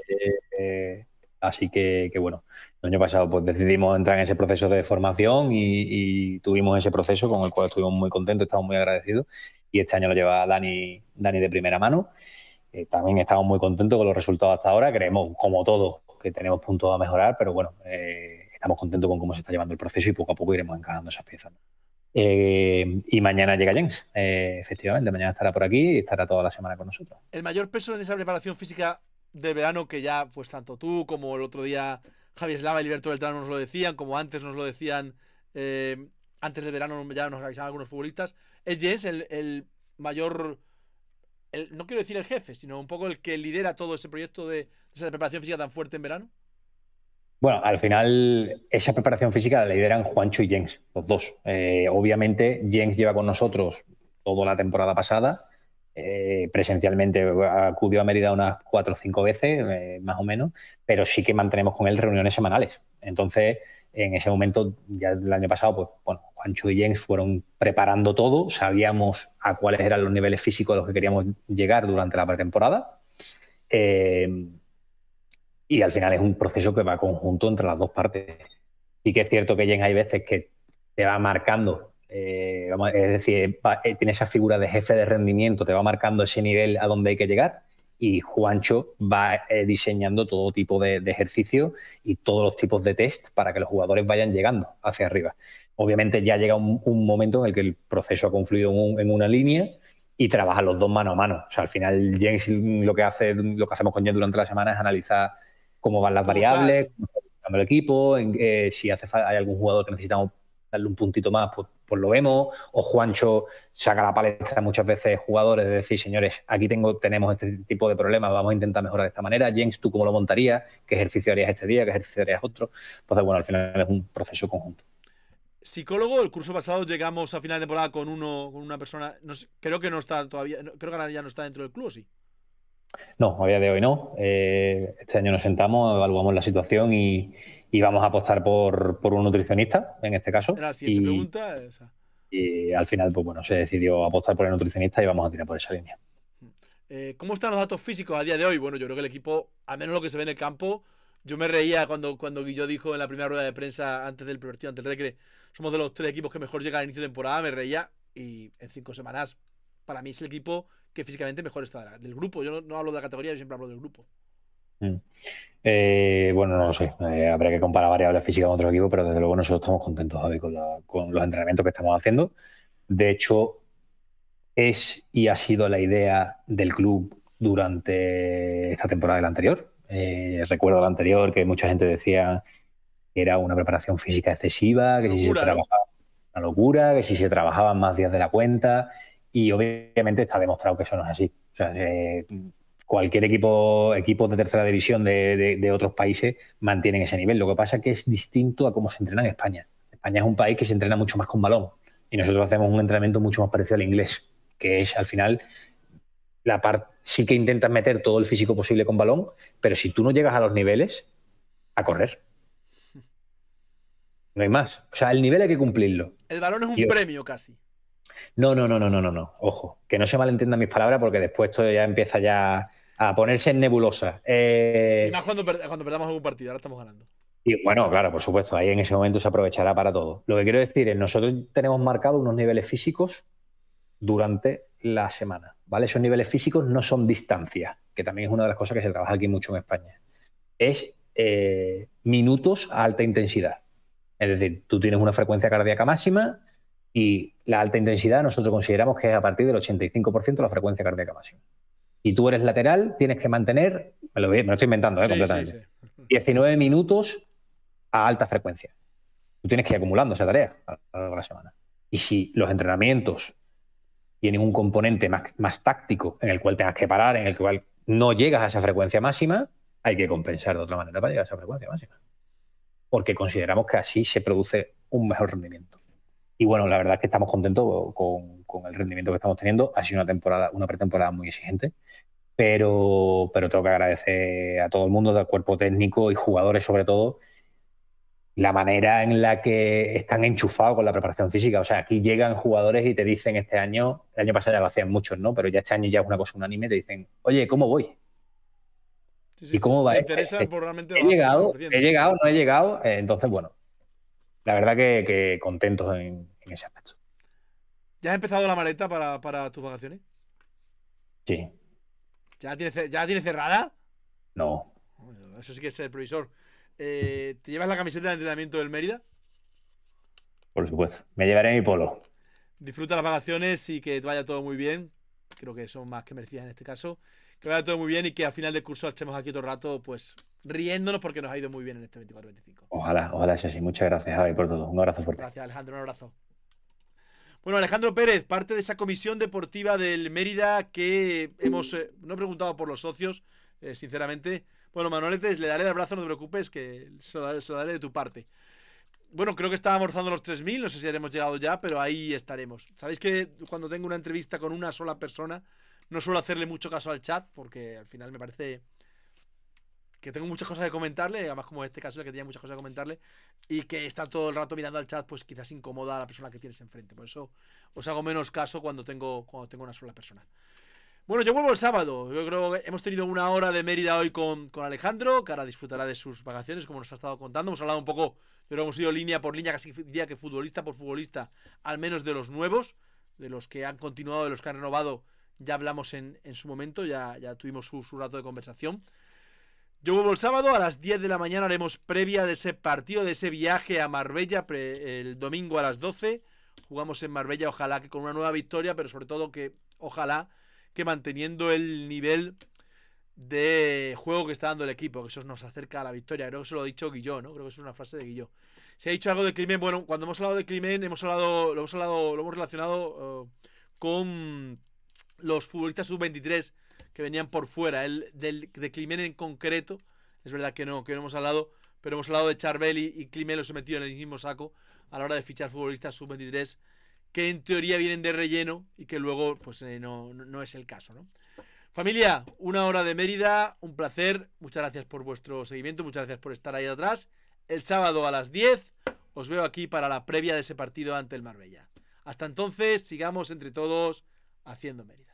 eh, Así que bueno, el año pasado pues decidimos entrar en ese proceso de formación y tuvimos ese proceso con el cual estuvimos muy contentos, estamos muy agradecidos. Y este año lo lleva Dani de primera mano. También estamos muy contentos con los resultados hasta ahora. Creemos, como todos, que tenemos puntos a mejorar, pero bueno, estamos contentos con cómo se está llevando el proceso y poco a poco iremos encajando esas piezas. Y mañana llega James, efectivamente, mañana estará por aquí y estará toda la semana con nosotros. El mayor peso en esa preparación física de verano, que ya pues tanto tú como el otro día Javi Eslava y Liberto Beltrán nos lo decían, como antes nos lo decían, antes del verano ya nos avisaban algunos futbolistas, es Jens el mayor, no quiero decir el jefe, sino un poco el que lidera todo ese proyecto de esa preparación física tan fuerte en verano. Bueno, al final esa preparación física la lideran Juancho y Jens, los dos. Obviamente Jens lleva con nosotros toda la temporada pasada. Presencialmente acudió a Mérida unas 4 o 5 veces, más o menos, pero sí que mantenemos con él reuniones semanales. Entonces, en ese momento, ya el año pasado, pues bueno, Juancho y Jens fueron preparando todo, sabíamos a cuáles eran los niveles físicos a los que queríamos llegar durante la pretemporada. Y al final es un proceso que va conjunto entre las dos partes. Sí que es cierto que Jens hay veces que te va marcando, es decir, tiene esa figura de jefe de rendimiento, te va marcando ese nivel a donde hay que llegar, y Juancho va diseñando todo tipo de ejercicio y todos los tipos de test para que los jugadores vayan llegando hacia arriba. Obviamente ya llega un momento en el que el proceso ha confluido en una línea y trabajan los dos mano a mano. O sea, al final Jens lo que hacemos con Jens durante la semana es analizar cómo van las ¿Cómo está? variables, cómo está el equipo, si hay algún jugador que necesitamos darle un puntito más, pues lo vemos. O Juancho saca la palestra muchas veces jugadores de decir, señores, aquí tenemos este tipo de problemas, vamos a intentar mejorar de esta manera. James, ¿tú cómo lo montarías? ¿Qué ejercicio harías este día? ¿Qué ejercicio harías otro? Entonces, bueno, al final es un proceso conjunto. Psicólogo, el curso pasado llegamos a final de temporada con una persona, creo que no está todavía, creo que ahora ya no está dentro del club, ¿sí? No, a día de hoy no. Este año nos sentamos, evaluamos la situación y vamos a apostar por un nutricionista, en este caso. Era la siguiente pregunta. Y al final, pues bueno, se decidió apostar por el nutricionista y vamos a tirar por esa línea. ¿Cómo están los datos físicos a día de hoy? Bueno, yo creo que el equipo, al menos lo que se ve en el campo, yo me reía cuando Guillo dijo en la primera rueda de prensa antes del partido, antes de que somos de los 3 equipos que mejor llega al inicio de temporada, me reía, y en 5 semanas, para mí es el equipo que físicamente mejor está del grupo. Yo no hablo de la categoría, yo siempre hablo del grupo. Bueno, no lo sé. Habría que comparar variables físicas con otros equipos, pero desde luego nosotros estamos contentos, Javi, con los entrenamientos que estamos haciendo. De hecho, es y ha sido la idea del club durante esta temporada y la anterior. Recuerdo la anterior que mucha gente decía que era una preparación física excesiva, que si se Locura, ¿no? trabajaba una locura, que si se trabajaban más días de la cuenta, y obviamente está demostrado que eso no es así. O sea, cualquier equipo de tercera división de otros países mantienen ese nivel. Lo que pasa es que es distinto a cómo se entrena en España. España es un país que se entrena mucho más con balón y nosotros hacemos un entrenamiento mucho más parecido al inglés, que es al final la parte, sí que intentas meter todo el físico posible con balón, pero si tú no llegas a los niveles, a correr. No hay más. O sea, el nivel hay que cumplirlo. El balón es un Y premio casi. no, no, no, no, no, no, no. Ojo, que no se malentiendan mis palabras porque después esto ya empieza ya a ponerse en nebulosa. Y más cuando perdamos algún partido, ahora estamos ganando. Y bueno, claro, por supuesto, ahí en ese momento se aprovechará para todo. Lo que quiero decir es, nosotros tenemos marcados unos niveles físicos durante la semana, ¿vale? Esos niveles físicos no son distancia, que también es una de las cosas que se trabaja aquí mucho en España. Es minutos a alta intensidad. Es decir, tú tienes una frecuencia cardíaca máxima y la alta intensidad nosotros consideramos que es a partir del 85% de la frecuencia cardíaca máxima. Si tú eres lateral, tienes que mantener, me lo estoy inventando, Sí, completamente, sí. 19 minutos a alta frecuencia. Tú tienes que ir acumulando esa tarea a lo largo de la semana. Y si los entrenamientos tienen un componente más táctico en el cual tengas que parar, en el cual no llegas a esa frecuencia máxima, hay que compensar de otra manera para llegar a esa frecuencia máxima. Porque consideramos que así se produce un mejor rendimiento. Y bueno, la verdad es que estamos contentos con el rendimiento que estamos teniendo. Ha sido una pretemporada muy exigente, pero tengo que agradecer a todo el mundo, del cuerpo técnico y jugadores sobre todo, la manera en la que están enchufados con la preparación física. O sea, aquí llegan jugadores y te dicen el año pasado ya lo hacían muchos, ¿no? Pero ya este año ya es una cosa unánime, te dicen, oye, ¿cómo voy? Sí, sí, ¿Y cómo va se este? interesan por realmente los ¿He datos que están llegado? ¿He ofreciendo. llegado? ¿No he llegado? Entonces, bueno, la verdad que contentos en ese aspecto. ¿Ya has empezado la maleta para tus vacaciones? Sí, ¿Ya la tienes cerrada? no, Eso sí que es el previsor. ¿Te llevas la camiseta de entrenamiento del Mérida? por supuesto. Me llevaré mi polo. Disfruta las vacaciones y que te vaya todo muy bien. Creo que son más que merecidas en este caso. Que vaya todo muy bien y que al final del curso estemos aquí todo el rato, pues riéndonos porque nos ha ido muy bien en este 24-25. Ojalá sea así. Muchas gracias, Javi, por todo. Un abrazo fuerte. Gracias, Alejandro. Un abrazo. Bueno, Alejandro Pérez, parte de esa comisión deportiva del Mérida que hemos. No he preguntado por los socios, sinceramente. Bueno, Manueletes, le daré el abrazo, no te preocupes, que se lo daré de tu parte. Bueno, creo que estábamos rozando los 3.000, no sé si haremos llegado ya, pero ahí estaremos. Sabéis que cuando tengo una entrevista con una sola persona, no suelo hacerle mucho caso al chat, porque al final me parece que tengo muchas cosas que comentarle, además como en este caso, el que tenía muchas cosas que comentarle, y que está todo el rato mirando al chat, pues quizás incomoda a la persona que tienes enfrente. Por eso os hago menos caso cuando tengo una sola persona. Bueno, yo vuelvo el sábado. Yo creo que hemos tenido una hora de Mérida hoy con Alejandro, que ahora disfrutará de sus vacaciones, como nos ha estado contando. Hemos hablado un poco, pero hemos ido línea por línea, casi diría que futbolista por futbolista, al menos de los nuevos, de los que han continuado, de los que han renovado. Ya hablamos en su momento, ya tuvimos su rato de conversación. Yo vuelvo el sábado a las 10 de la mañana, haremos previa de ese partido, de ese viaje a Marbella, el domingo a las 12. Jugamos en Marbella, ojalá que con una nueva victoria, pero sobre todo que ojalá que manteniendo el nivel de juego que está dando el equipo, que eso nos acerca a la victoria. Creo que eso lo ha dicho Guilló, ¿no? Creo que eso es una frase de Guilló. Se ha dicho algo de Climent. Bueno, cuando hemos hablado de Climent, lo hemos relacionado con los futbolistas sub-23 que venían por fuera. De Climent en concreto, es verdad que no hemos hablado, pero hemos hablado de Charbel y Climent los he metido en el mismo saco a la hora de fichar futbolistas sub-23 que en teoría vienen de relleno y que luego pues no es el caso, ¿no? Familia, una hora de Mérida, un placer, muchas gracias por vuestro seguimiento, muchas gracias por estar ahí atrás. El sábado a las 10 os veo aquí para la previa de ese partido ante el Marbella. Hasta entonces, sigamos entre todos haciendo Mérida.